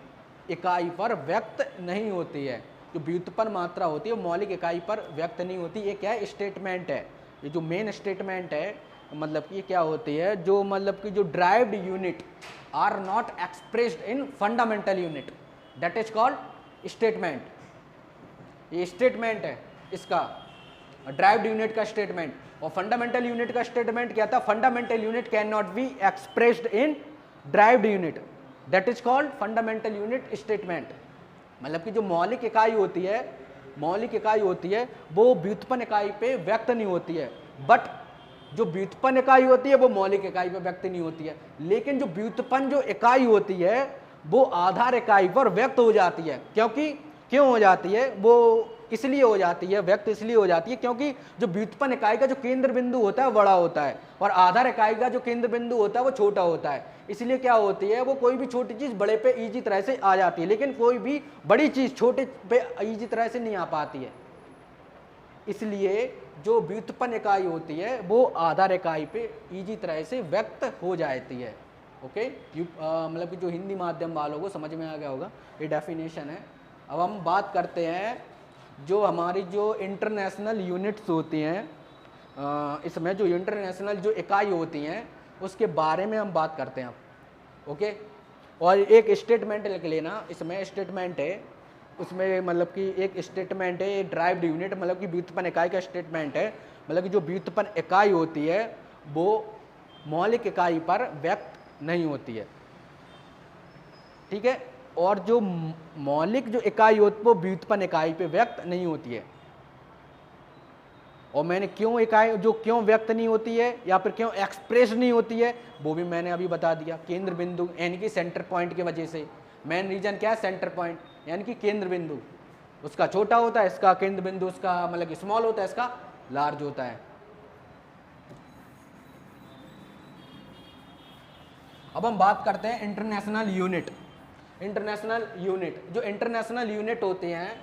इकाई पर व्यक्त नहीं होती है। जो व्युत्पन्न मात्रा होती है वो मौलिक इकाई पर व्यक्त नहीं होती। ये क्या है, स्टेटमेंट है। ये जो मेन स्टेटमेंट है, मतलब कि ये क्या होती है, जो मतलब कि जो derived unit are not expressed in fundamental unit, that is called statement. ये स्टेटमेंट है इसका, ड्राइव्ड यूनिट का स्टेटमेंट। और फंडामेंटल यूनिट का स्टेटमेंट क्या था, fundamental unit can not be expressed in derived unit, that is called fundamental unit statement. मतलब कि जो मौलिक इकाई होती है वो व्युत्पन्न इकाई पे व्यक्त नहीं होती है। बट जो व्युत्पन्न इकाई होती है वो मौलिक इकाई पे व्यक्त नहीं होती है। लेकिन जो व्युत्पन्न जो इकाई होती है वो आधार इकाई पर व्यक्त हो जाती है। क्यों हो जाती है, वो इसलिए हो जाती है, व्यक्त इसलिए हो जाती है क्योंकि जो व्युत्पन्न इकाई का जो केंद्र बिंदु होता है बड़ा होता है और आधार इकाई का जो केंद्र बिंदु होता है वो छोटा होता है। इसलिए क्या होती है, वो कोई भी छोटी चीज बड़े पे इजी तरह से आ जाती है, लेकिन कोई भी बड़ी चीज छोटे पे इजी तरह से नहीं आ पाती है। इसलिए जो व्युत्पन्न इकाई होती है वो आधार इकाई पे इजी तरह से व्यक्त हो जाती है। ओके, मतलब कि जो हिंदी माध्यम वालों को समझ में आ गया होगा, ये डेफिनेशन है। अब हम बात करते हैं जो हमारी जो इंटरनेशनल यूनिट्स होती हैं, इसमें जो इंटरनेशनल जो इकाई होती हैं उसके बारे में हम बात करते हैं। ओके, और एक स्टेटमेंट लिख लेना, इसमें स्टेटमेंट है, उसमें मतलब कि एक स्टेटमेंट है ड्राइव्ड यूनिट, मतलब कि व्युत्पन्न इकाई का स्टेटमेंट है। मतलब कि जो व्युत्पन्न इकाई होती है वो मौलिक इकाई पर व्यक्त नहीं होती है, ठीक है। और जो मौलिक जो इकाई होती है वो व्युत्पन्न इकाई पे व्यक्त नहीं होती है। और मैंने क्यों व्यक्त नहीं होती है या फिर क्यों एक्सप्रेस नहीं होती है वो भी मैंने अभी बता दिया। केंद्र बिंदु यानी कि सेंटर पॉइंट की वजह से, मेन रीजन क्या है, सेंटर पॉइंट यानी कि केंद्र बिंदु, उसका छोटा होता है, इसका केंद्र बिंदु उसका मतलब कि स्मॉल होता है, इसका लार्ज होता है। अब हम बात करते हैं इंटरनेशनल यूनिट। इंटरनेशनल यूनिट, जो इंटरनेशनल यूनिट होते हैं,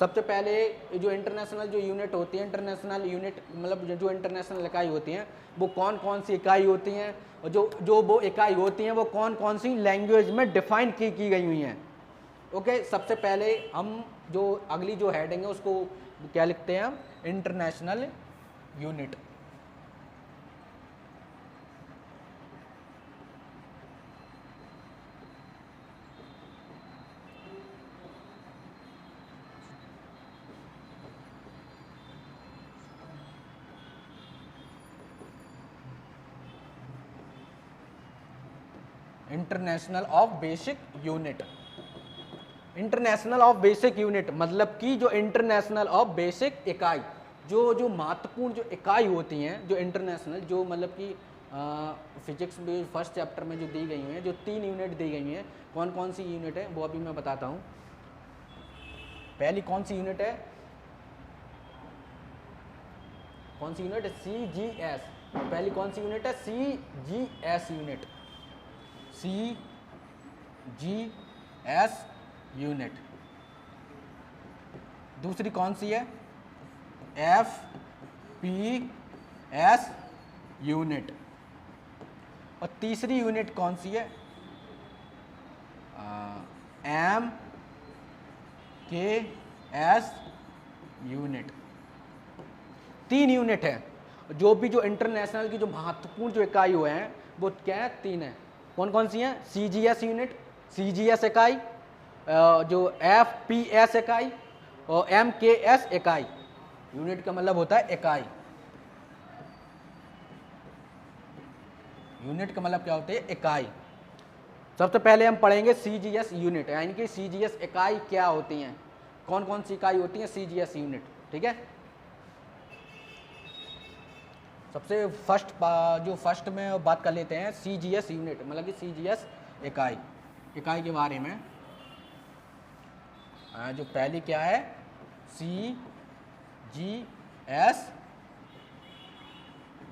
सबसे पहले जो इंटरनेशनल जो यूनिट होती है, इंटरनेशनल यूनिट मतलब जो इंटरनेशनल इकाई होती हैं वो कौन कौन सी इकाई होती हैं, और जो वो इकाई होती हैं वो कौन कौन सी लैंग्वेज में डिफाइन की गई हुई हैं। ओके, सबसे पहले हम जो अगली जो हेडिंग है उसको क्या लिखते हैं हम, international unit. International of basic unit. International of basic unit मतलब कि जो इंटरनेशनल ऑफ बेसिक इकाई, जो महत्वपूर्ण जो इकाई होती हैं, जो इंटरनेशनल जो मतलब कि फिजिक्स में फर्स्ट चैप्टर में जो दी गई हैं, जो 3 यूनिट दी गई हैं, कौन कौन सी यूनिट है वो अभी मैं बताता हूँ। पहली कौन सी यूनिट है, कौन सी यूनिट है, CGS। पहली कौन सी यूनिट है, CGS यूनिट, CGS यूनिट। दूसरी कौन सी है, FPS यूनिट। और तीसरी यूनिट कौन सी है, MKS यूनिट। 3 यूनिट है। जो भी जो इंटरनेशनल की जो महत्वपूर्ण जो इकाई हुए हैं वो क्या है, 3 है। कौन कौन सी हैं, CGS यूनिट, CGS इकाई, जो FPS इकाई और MKS इकाई। यूनिट का मतलब होता है इकाई, यूनिट का मतलब क्या होती है, इकाई। सबसे पहले हम पढ़ेंगे CGS यूनिट, यानी कि CGS इकाई क्या होती हैं, कौन कौन सी इकाई होती है CGS यूनिट। ठीक है, सबसे फर्स्ट में बात कर लेते हैं CGS यूनिट मतलब कि CGS इकाई के बारे में। जो पहली क्या है, CGS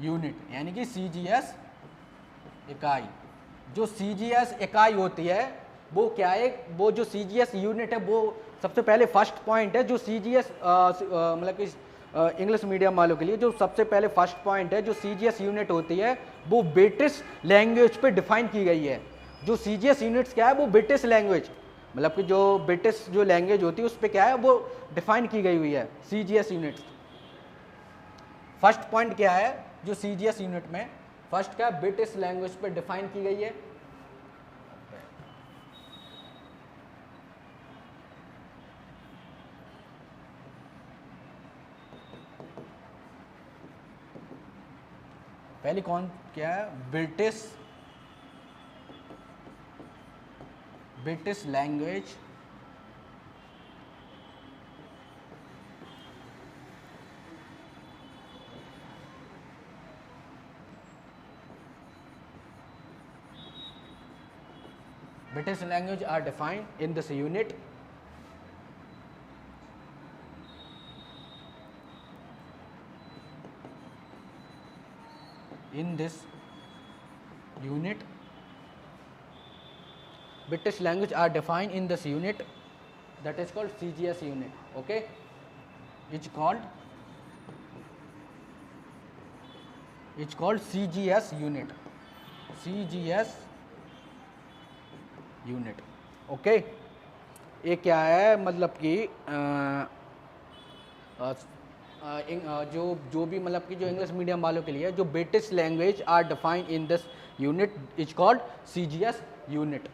यूनिट यानी कि CGS इकाई। जो CGS इकाई होती है वो क्या है, वो जो CGS यूनिट है वो सबसे पहले फर्स्ट पॉइंट है, जो CGS मतलब कि इंग्लिश मीडियम वालों के लिए जो सबसे पहले फर्स्ट पॉइंट है, जो CGS यूनिट होती है वो ब्रिटिश लैंग्वेज पे डिफाइन की गई है। जो CGS यूनिट्स क्या है, वो ब्रिटिश लैंग्वेज मतलब कि जो ब्रिटिश जो लैंग्वेज होती है उस पर क्या है वो डिफाइन की गई हुई है CGS यूनिट्स। फर्स्ट पॉइंट क्या है, जो CGS यूनिट में फर्स्ट क्या, ब्रिटिश लैंग्वेज पे डिफाइन की गई है। पहली कौन क्या है, British language British language are defined in this unit. In this unit, British language are defined in this unit, that is called CGS unit. Okay, it's called CGS unit. CGS unit. Okay, ये क्या है मतलब कि जो भी मतलब कि जो इंग्लिश मीडियम वालों के लिए जो British language are defined in this unit is called CGS unit.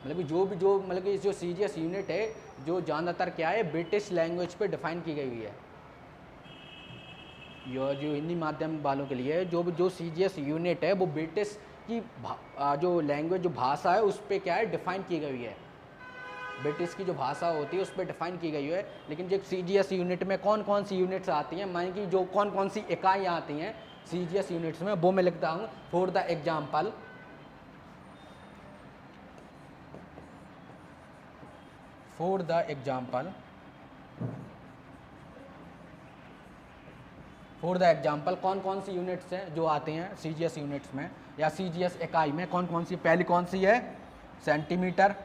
मतलब कि जो मतलब कि जो CGS यूनिट है जो ज़्यादातर क्या है ब्रिटिश लैंग्वेज पे डिफाइन की गई हुई है। जो हिंदी माध्यम वालों के लिए जो CGS यूनिट है वो ब्रिटिश की जो लैंग्वेज जो भाषा है उस पर क्या है डिफाइन की गई है। ब्रिटिश की जो भाषा होती है उस पर डिफाइन की गई है। लेकिन जो CGS यूनिट में कौन कौन सी यूनिट्स आती हैं, माने कि जो कौन कौन सी इकाइयाँ आती हैं CGS यूनिट्स में, वो मैं लिखता हूँ for the example. For the example, for the example कौन कौन सी यूनिट्स हैं जो आते हैं सीजीएस यूनिट्स में या सीजीएस इकाई में, कौन कौन सी? पहली कौन सी है? सेंटीमीटर।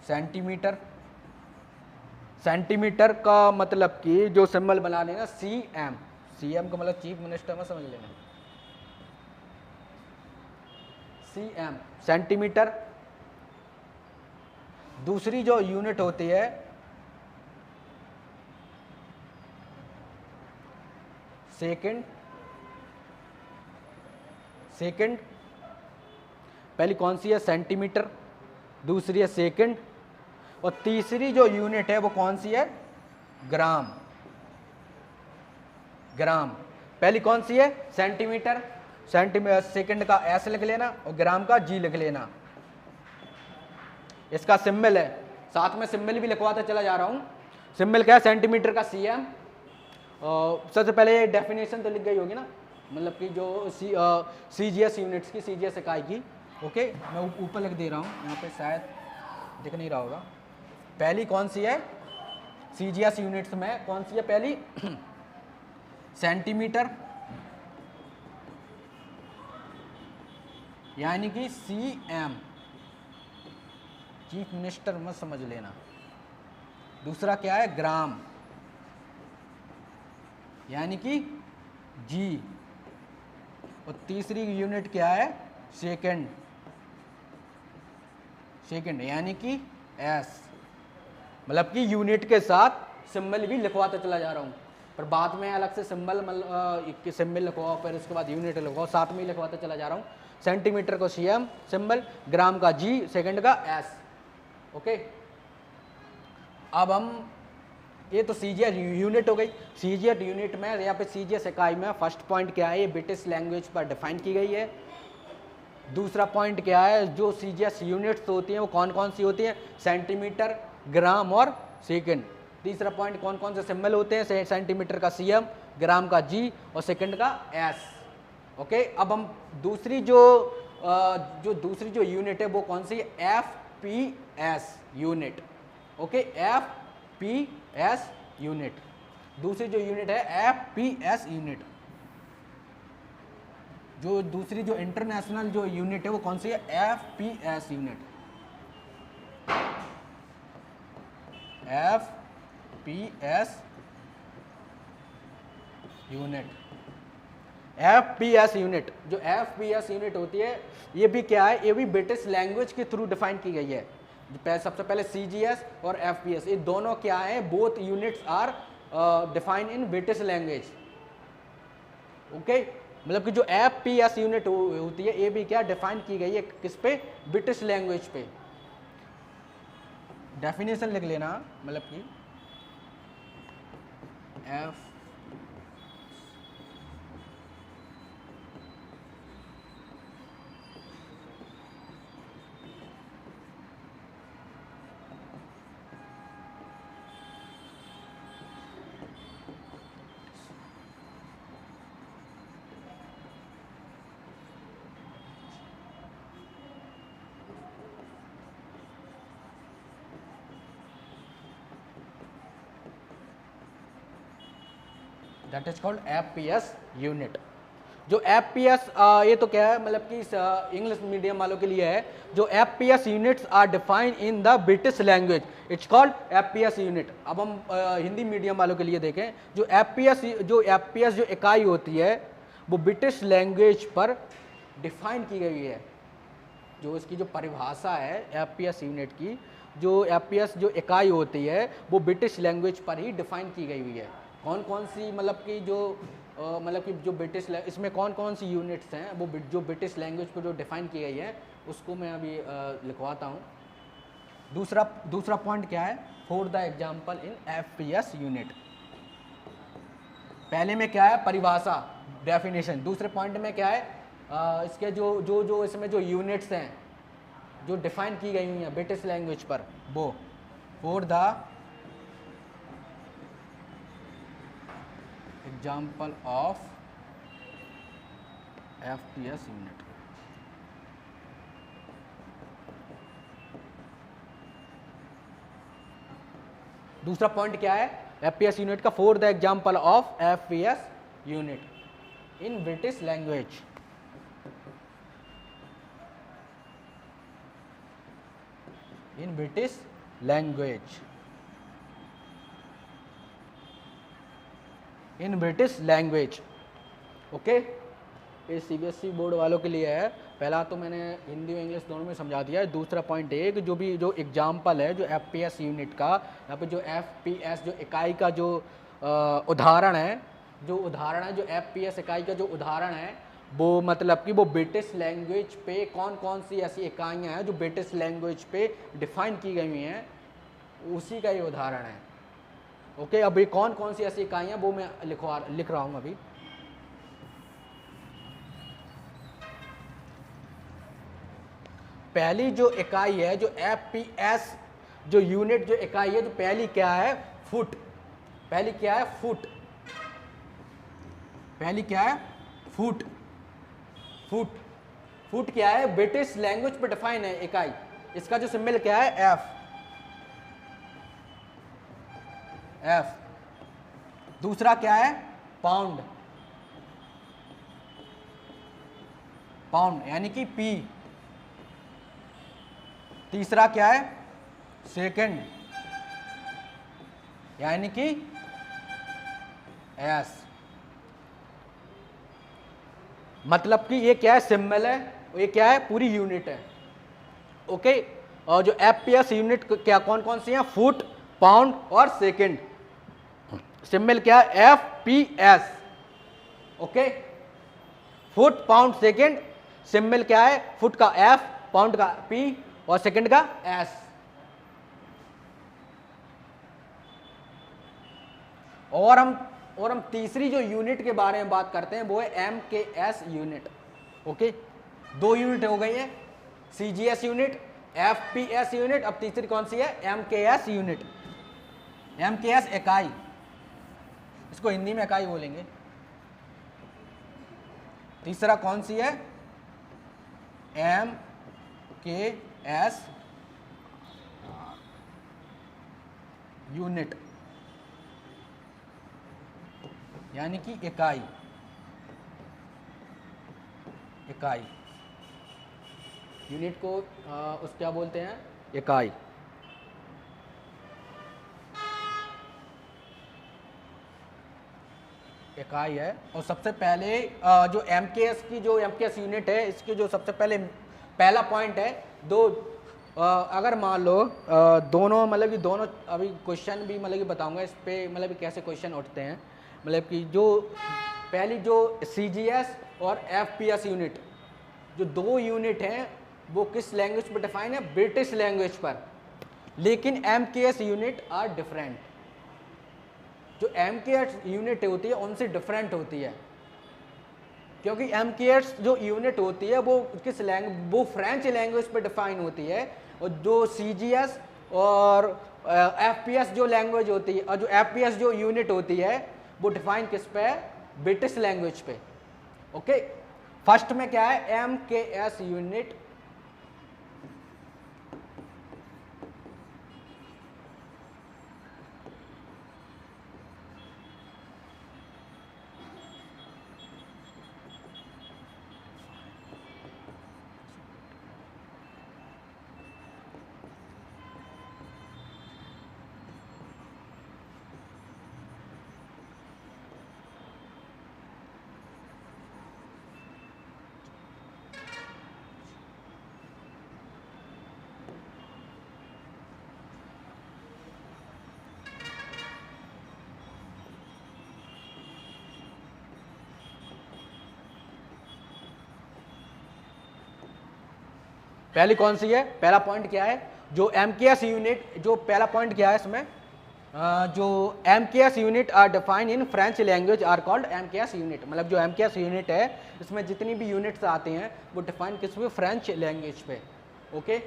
सेंटीमीटर, सेंटीमीटर का मतलब कि जो सिंबल बना लेना सीएम, सीएम का मतलब चीफ मिनिस्टर में समझ लेना, सीएम सेंटीमीटर। दूसरी जो यूनिट होती है सेकंड, सेकंड। पहली कौन सी है? सेंटीमीटर, दूसरी है सेकंड, और तीसरी जो यूनिट है वो कौन सी है? ग्राम। ग्राम। पहली कौन सी है? सेंटीमीटर, सेंटीमीटर, सेकंड का एस लिख लेना और ग्राम का जी लिख लेना। इसका सिंबल है, साथ में सिंबल भी लिखवाता चला जा रहा हूं। सिंबल क्या है? सेंटीमीटर का सीएम। सबसे पहले डेफिनेशन तो लिख गई होगी ना, मतलब कि जो सीजीएस यूनिट्स की, सीजीएस इकाई की। ओके, मैं ऊपर लिख दे रहा हूँ, यहाँ पे शायद दिख नहीं रहा होगा। पहली कौन सी है सीजीएस यूनिट्स में? कौन सी है पहली? सेंटीमीटर, यानी कि सीएम, चीफ मिनिस्टर मत समझ लेना। दूसरा क्या है? ग्राम, यानी कि जी, और तीसरी यूनिट क्या है? सेकंड, सेकंड यानी कि एस। मतलब कि यूनिट के साथ सिंबल भी लिखवाता चला जा रहा हूँ, पर बाद में अलग से सिंबल सिंबल लिखवाओ, फिर उसके बाद यूनिट लिखवाओ, साथ में ही लिखवाता चला जा रहा हूँ। सेंटीमीटर को सीएम सिंबल, ग्राम का जी, सेकंड का एस। ओके, अब हम, ये तो सीजीएस यूनिट हो गई। सीजीएस यूनिट में या फिर सीजीएस इकाई में फर्स्ट पॉइंट क्या है? ये ब्रिटिश लैंग्वेज पर डिफाइन की गई है। दूसरा पॉइंट क्या है? जो सीजीएस यूनिट्स होती हैं वो कौन कौन सी होती हैं? सेंटीमीटर, ग्राम और सेकंड। तीसरा पॉइंट कौन कौन से सिंबल होते हैं? सेंटीमीटर का सीएम, ग्राम का जी और सेकंड का एस। ओके, अब हम दूसरी दूसरी जो यूनिट है वो कौन सी है? FPS unit. Okay, FPS unit, दूसरी जो यूनिट है एफपीएस यूनिट। जो दूसरी जो इंटरनेशनल जो यूनिट है वो कौन सी है? FPS unit, FPS unit. FPS unit, जो एफपीएस यूनिट होती है ये भी क्या है? ये भी ब्रिटिश लैंग्वेज के थ्रू डिफाइन की गई है। सबसे पहले सीजीएस और एफपीएस, ये दोनों क्या है? Both units are define in British language. Okay, मतलब कि जो एफपीएस यूनिट होती है ये भी क्या डिफाइन की गई है? किस पे? ब्रिटिश लैंग्वेज पे। डेफिनेशन लिख लेना, मतलब कि F that is called FPS unit. जो एफपीएस, ये तो क्या है, मतलब कि इंग्लिश मीडियम वालों के लिए है। जो FPS units are defined in the British language, it's called FPS unit. अब हम हिंदी मीडियम वालों के लिए देखें, जो एफपीएस जो इकाई होती है वो ब्रिटिश लैंग्वेज पर डिफाइन की गई है। जो इसकी जो परिभाषा है एफपीएस यूनिट की, जो एफपीएस जो इकाई होती है वो ब्रिटिश लैंग्वेज पर ही डिफाइन की गई हुई है। कौन कौन सी, मतलब कि जो ब्रिटिश, इसमें कौन कौन सी यूनिट्स हैं वो जो ब्रिटिश लैंग्वेज को जो डिफाइन की गई है उसको मैं अभी लिखवाता हूँ। दूसरा पॉइंट क्या है? For the example in FPS unit. पहले में क्या है? परिभाषा, डेफिनेशन। दूसरे पॉइंट में क्या है? इसके जो इसमें जो यूनिट्स हैं जो डिफाइन की गई हुई हैं ब्रिटिश लैंग्वेज पर, वो for the example of FPS unit. दूसरा पॉइंट क्या है FPS यूनिट का? For the example of FPS unit in British language. In British language, in British language. Okay, ये CBSE बोर्ड वालों के लिए है। पहला तो मैंने हिंदी और इंग्लिश दोनों में समझा दिया है। दूसरा पॉइंट है कि जो एग्जाम्पल है जो FPS यूनिट का, यहाँ पे जो FPS जो इकाई का जो उदाहरण है, जो FPS इकाई का जो उदाहरण है, वो मतलब कि वो ब्रिटिश लैंग्वेज पे कौन कौन सी ऐसी इकाइयाँ हैं जो ब्रिटिश लैंग्वेज पे डिफाइन की गई हुई हैं, उसी का ये उदाहरण है। ओके, अब ये कौन कौन सी ऐसी इकाइयाँ वो मैं लिख रहा हूँ अभी। पहली जो इकाई है जो FPS जो यूनिट जो इकाई है, तो पहली क्या है? फुट। पहली क्या है? फुट। पहली क्या है? फुट। फुट। फुट क्या है? ब्रिटिश लैंग्वेज पे डिफाइन है इकाई। इसका जो सिंबल क्या है? F। F। दूसरा क्या है? पाउंड। पाउंड यानी कि P। तीसरा क्या है? सेकंड यानी कि S। मतलब कि ये क्या है? सिंबल है, ये क्या है? पूरी यूनिट है। ओके, और जो FPS यूनिट क्या कौन कौन सी हैं? फुट, पाउंड और सेकंड। सिंबल क्या है? FPS। Okay, foot, pound, second. Symbol क्या है? फुट का F, पाउंड का P और सेकंड का S। और हम तीसरी जो यूनिट के बारे में बात करते हैं वो है MKS यूनिट। ओके, दो यूनिट हो गई है, CGS यूनिट, FPS यूनिट। अब तीसरी कौन सी है? MKS unit. MKS इकाई, इसको हिंदी में इकाई बोलेंगे। तीसरा कौन सी है? MKS यूनिट यानी कि इकाई। इकाई यूनिट को उस क्या बोलते हैं? इकाई। इकाई है। और सबसे पहले जो MKS की जो MKS यूनिट है, इसकी जो सबसे पहले पहला पॉइंट है, अगर मान लो दोनों मतलब कि दोनों, अभी क्वेश्चन भी मतलब कि बताऊंगा इस पे, मतलब कि कैसे क्वेश्चन उठते हैं। मतलब कि जो पहली जो CGS और FPS यूनिट, जो दो यूनिट हैं वो किस लैंग्वेज पर डिफाइन है? ब्रिटिश लैंग्वेज पर। लेकिन MKS यूनिट आर डिफरेंट। जो MKS यूनिट होती है उनसे डिफरेंट होती है, क्योंकि MKS जो यूनिट होती है वो वो फ्रेंच लैंग्वेज पे डिफाइन होती है, और जो CGS और FPS जो लैंग्वेज होती है, और जो FPS जो यूनिट होती है वो डिफाइन किस पे है? ब्रिटिश लैंग्वेज पे। ओके, फर्स्ट में क्या है? MKS यूनिट पहली कौन सी है? पहला पॉइंट क्या है? जो MKS यूनिट, जो पहला पॉइंट क्या है इसमें? जो MKS unit are define in French language are called MKS unit. मतलब जो MKS यूनिट है इसमें जितनी भी यूनिट्स आती हैं वो डिफाइन किस पे? फ्रेंच लैंग्वेज पे। ओके,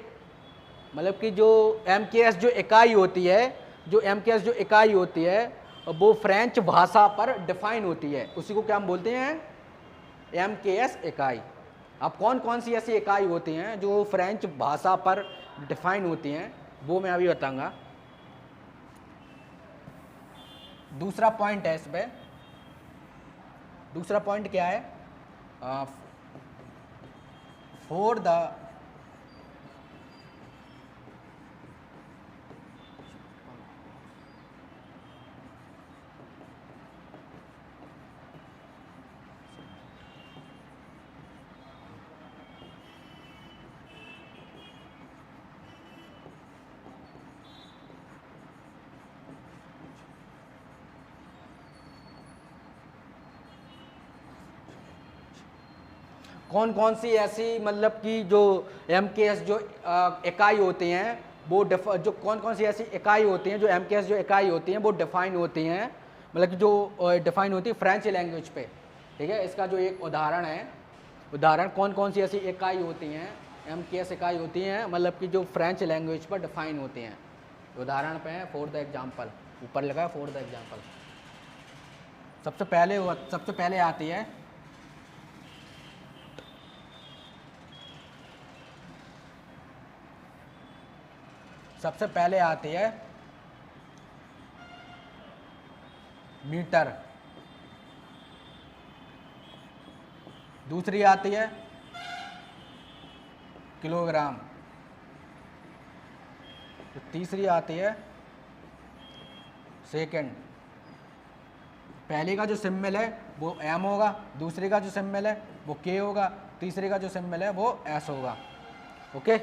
मतलब कि जो MKS जो इकाई होती है, जो MKS जो इकाई होती है वो फ्रेंच भाषा पर डिफाइन होती है, उसी को क्या हम बोलते हैं? MKS इकाई। अब कौन कौन सी ऐसी इकाई होती हैं जो फ्रेंच भाषा पर डिफाइन होती हैं वो मैं अभी बताऊंगा। दूसरा पॉइंट है इसमें, दूसरा पॉइंट क्या है, फॉर द कौन कौन सी ऐसी मतलब कि जो MKS जो इकाई होती हैं वो जो कौन कौन सी ऐसी इकाई होती हैं जो MKS जो इकाई होती हैं वो डिफाइन होती हैं, मतलब कि जो डिफाइन होती है फ्रेंच लैंग्वेज पे, ठीक है। इसका जो एक उदाहरण है, उदाहरण कौन कौन सी ऐसी इकाई होती हैं, MKS इकाई होती हैं मतलब कि जो फ्रेंच लैंग्वेज पर डिफाइन होती हैं। उदाहरण पे है फॉर द एग्जाम्पल, ऊपर लगा फॉर द एग्जाम्पल। सबसे पहले आती है सबसे पहले आती है मीटर, दूसरी आती है किलोग्राम, तो तीसरी आती है सेकंड। पहले का जो सिंबल है वो M होगा, दूसरे का जो सिंबल है वो K होगा, तीसरे का जो सिंबल है वो S होगा। ओके,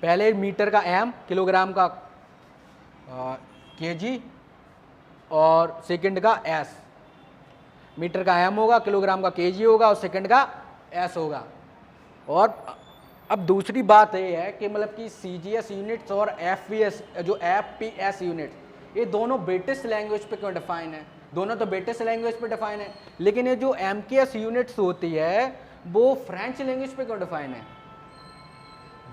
पहले मीटर का M, किलोग्राम का kg और सेकंड का S। मीटर का M होगा, किलोग्राम का kg होगा और सेकंड का S होगा। और अब दूसरी बात ये है कि मतलब कि CGS यूनिट्स और FPS जो FPS यूनिट ये दोनों ब्रिटिश लैंग्वेज पे क्यों डिफाइन है, दोनों तो ब्रिटिश लैंग्वेज पे डिफाइन है, लेकिन ये जो MKS यूनिट्स होती है वो फ्रेंच लैंग्वेज पे क्यों डिफाइन है।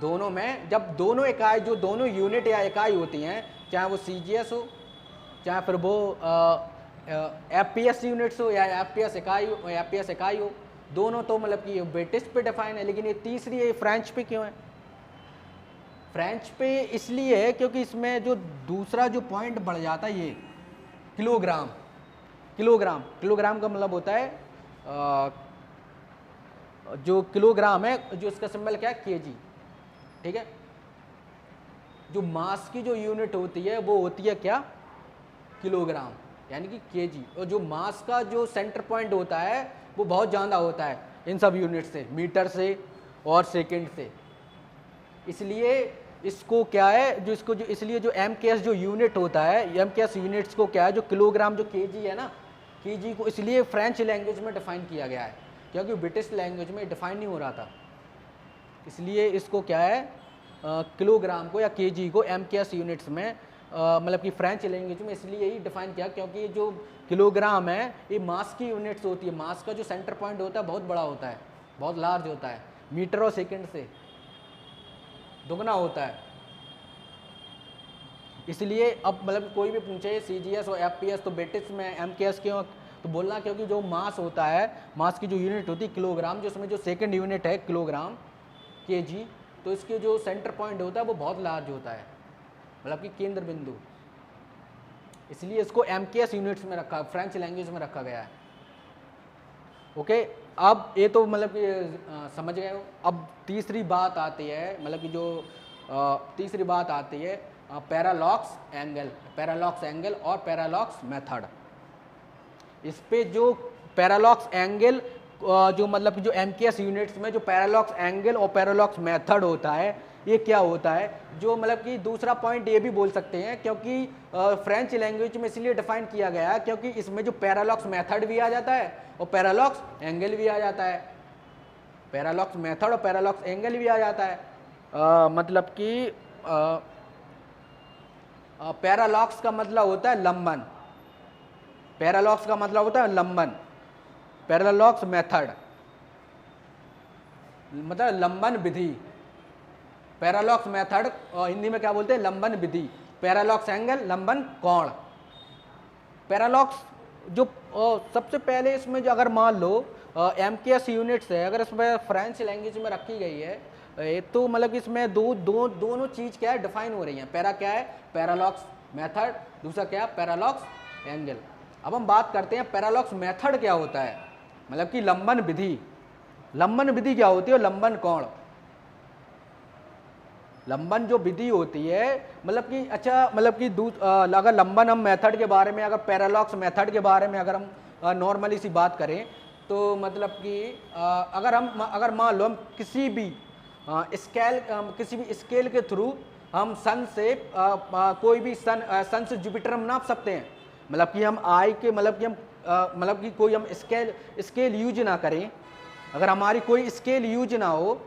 दोनों में जब दोनों इकाई जो दोनों यूनिट या इकाई होती हैं, चाहे वो CGS हो चाहे फिर वो FPS यूनिट्स हो या FPS इकाई हो, दोनों तो मतलब कि ब्रिटिश पे डिफाइन है, लेकिन ये तीसरी है फ्रेंच पे क्यों है। फ्रेंच पे इसलिए है क्योंकि इसमें जो दूसरा जो पॉइंट बढ़ जाता है ये किलोग्राम। किलोग्राम का मतलब होता है जो किलोग्राम है जो इसका सिंबल क्या है kg, ठीक है। जो मास की जो यूनिट होती है वो होती है क्या, किलोग्राम, यानी कि kg। और जो मास का जो सेंटर पॉइंट होता है वो बहुत ज़्यादा होता है इन सब यूनिट से, मीटर से और सेकंड से। इसलिए इसको क्या है जो इसको जो इसलिए जो MKS जो यूनिट होता है, MKS यूनिट्स को क्या है जो किलोग्राम जो kg है ना, kg को इसलिए फ्रेंच लैंग्वेज में डिफाइन किया गया है क्योंकि ब्रिटिश लैंग्वेज में डिफाइन नहीं हो रहा था। इसलिए इसको क्या है किलोग्राम को या kg को MKS यूनिट्स में मतलब कि फ्रेंच लैंग्वेज में इसलिए यही डिफाइन किया क्योंकि जो किलोग्राम है ये मास की यूनिट्स होती है। मास का जो सेंटर पॉइंट होता है बहुत बड़ा होता है, बहुत लार्ज होता है, मीटर और सेकंड से दुगना होता है। इसलिए अब मतलब कोई भी पूछे CGS और FPS तो ब्रिटिश में MKS क्यों, तो बोलना क्योंकि जो मास होता है, मास की जो यूनिट होती है किलोग्राम, जो उसमें जो सेकंड यूनिट है किलोग्राम kg, तो इसके जो सेंटर पॉइंट होता है वो बहुत लार्ज होता है, मतलब कि केंद्र बिंदु। इसलिए इसको MKS यूनिट्स में रखा, फ्रेंच लैंग्वेज में रखा गया है। ओके, अब ये तो मतलब कि समझ गए हो। अब तीसरी बात आती है, मतलब कि जो तीसरी बात आती है पैरालॉक्स एंगल और पैरालॉक्स मेथड। इस पे जो पैरालॉक्स एंगल जो मतलब कि जो MKS यूनिट्स में जो पैरालॉक्स एंगल और पैरालॉक्स मेथड होता है ये क्या होता है, जो मतलब कि दूसरा पॉइंट ये भी बोल सकते हैं क्योंकि फ्रेंच लैंग्वेज में इसलिए डिफाइन किया गया है क्योंकि इसमें जो पैरालॉक्स मेथड भी आ जाता है और पैरालॉक्स एंगल भी आ जाता है। पैरालॉक्स मेथड और पैरालॉक्स एंगल भी आ जाता है। मतलब कि पैरालॉक्स का मतलब होता है लंबन, पैरालॉक्स का मतलब होता है लंबन, पैरालॉक्स मेथड मतलब लंबन विधि, पैरालॉक्स मेथड हिंदी में क्या बोलते हैं लंबन विधि, पैरालॉक्स एंगल लंबन कोण। पैरालॉक्स जो सबसे पहले इसमें जो अगर मान लो MKS यूनिट्स है, अगर इसमें फ्रेंच लैंग्वेज में रखी गई है तो मतलब कि इसमें दोनों चीज़ क्या है डिफाइन हो रही हैं। पैरा क्या है, पैरालॉक्स मेथड, दूसरा क्या है पैरालॉक्स एंगल। अब हम बात करते हैं पैरालॉक्स मेथड क्या होता है, मतलब कि लंबन विधि। लंबन विधि क्या होती है, लंबन कोण, लंबन जो विधि होती है, मतलब कि अच्छा मतलब कि अगर लंबन हम मेथड के बारे में, अगर पैरालॉक्स मेथड के बारे में अगर हम नॉर्मली सी बात करें तो मतलब कि अगर मान लो हम किसी भी स्केल के थ्रू हम सन से कोई भी सन से जुपिटर हम नाप सकते हैं। मतलब कि हम आई के मतलब कि हम मतलब कि कोई हम स्केल यूज ना करें, अगर हमारी कोई स्केल यूज ना हो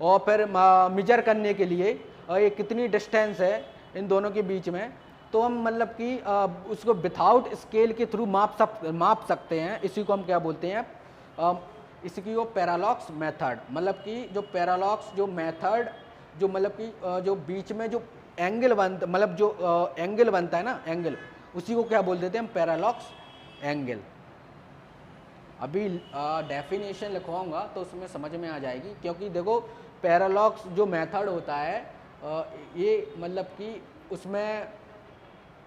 और फिर मेजर करने के लिए ये कितनी डिस्टेंस है इन दोनों के बीच में, तो हम मतलब कि उसको विथआउट स्केल के थ्रू माप सकते हैं। इसी को हम क्या बोलते हैं, इसकी वो पैरालॉक्स मेथड। मतलब कि जो पैरालॉक्स जो मेथड जो मतलब कि जो बीच में जो एंगल बनता, मतलब जो एंगल बनता है ना, एंगल, उसी को क्या बोल देते हैं हम, पैरालॉक्स एंगल। अभी डेफिनेशन लिखवाऊंगा तो उसमें समझ में आ जाएगी, क्योंकि देखो पैरालॉक्स जो मेथड होता है ये मतलब कि उसमें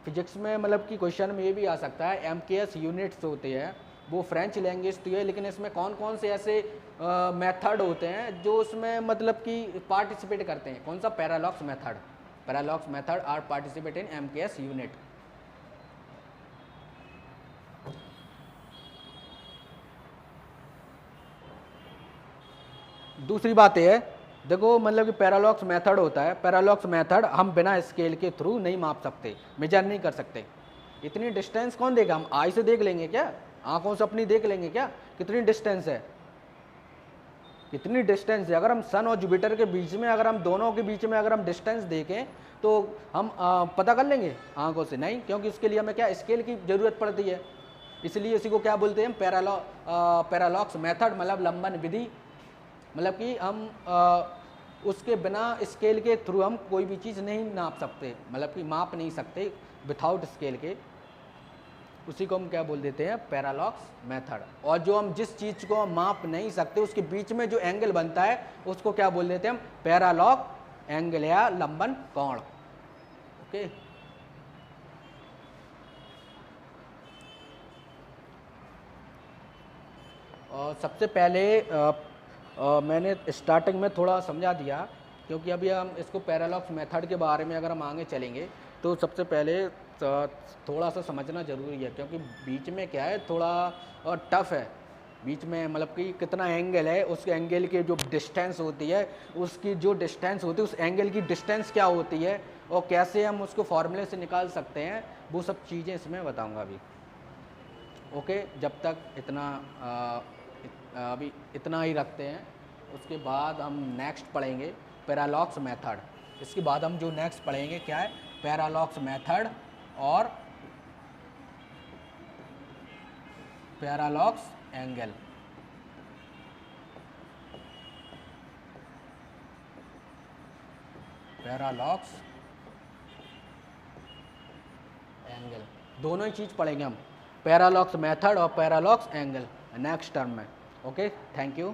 फिजिक्स में मतलब कि क्वेश्चन में ये भी आ सकता है, MKS यूनिट्स होते हैं, वो फ्रेंच लैंग्वेज तो है, लेकिन इसमें कौन कौन से ऐसे मेथड होते हैं जो उसमें मतलब कि पार्टिसिपेट करते हैं, कौन सा, parallax method. Parallax method are participate in MKS unit. दूसरी बात यह है, देखो मतलब कि पैरालॉक्स मेथड होता है, पैरालॉक्स मेथड हम बिना स्केल के थ्रू नहीं माप सकते, मेजर नहीं कर सकते। इतनी डिस्टेंस कौन देगा, हम आई से देख लेंगे क्या, आंखों से अपनी देख लेंगे क्या, कितनी डिस्टेंस है, कितनी डिस्टेंस है। अगर हम सन और जुपिटर के बीच में, अगर हम दोनों के बीच में अगर हम डिस्टेंस देखें तो हम पता कर लेंगे आंखों से, नहीं, क्योंकि उसके लिए हमें क्या, स्केल की ज़रूरत पड़ती है। इसलिए इसी को क्या बोलते हैं, पैरालॉक्स मेथड, मतलब लंबन विधि। मतलब कि हम उसके बिना स्केल के थ्रू हम कोई भी चीज़ नहीं नाप सकते, मतलब कि माप नहीं सकते विथआउट स्केल के, उसी को हम क्या बोल देते हैं, पैरालॉक्स मेथड। और जो हम जिस चीज़ को हम माप नहीं सकते उसके बीच में जो एंगल बनता है उसको क्या बोल देते हैं हम, पैरालॉक एंगल या लंबन कोण। ओके, और सबसे पहले मैंने स्टार्टिंग में थोड़ा समझा दिया, क्योंकि अभी हम इसको पैरालॉक्स मेथड के बारे में अगर हम आगे चलेंगे तो सबसे पहले थोड़ा सा समझना ज़रूरी है, क्योंकि बीच में क्या है, थोड़ा टफ है बीच में, मतलब कि कितना एंगल है, उस एंगल की जो डिस्टेंस होती है, उसकी जो डिस्टेंस होती है, उस एंगल की डिस्टेंस क्या होती है और कैसे हम उसको फॉर्मूले से निकाल सकते हैं, वो सब चीज़ें इसमें बताऊँगा अभी। ओके, जब तक इतना अभी इतना ही रखते हैं, उसके बाद हम नेक्स्ट पढ़ेंगे पैरालॉक्स मेथड। इसके बाद हम जो नेक्स्ट पढ़ेंगे क्या है, पैरालॉक्स मेथड और पैरालॉक्स एंगल। पैरालॉक्स एंगल दोनों ही चीज़ पढ़ेंगे हम, पैरालॉक्स मेथड और पैरालॉक्स एंगल नेक्स्ट टर्म में। Okay, thank you.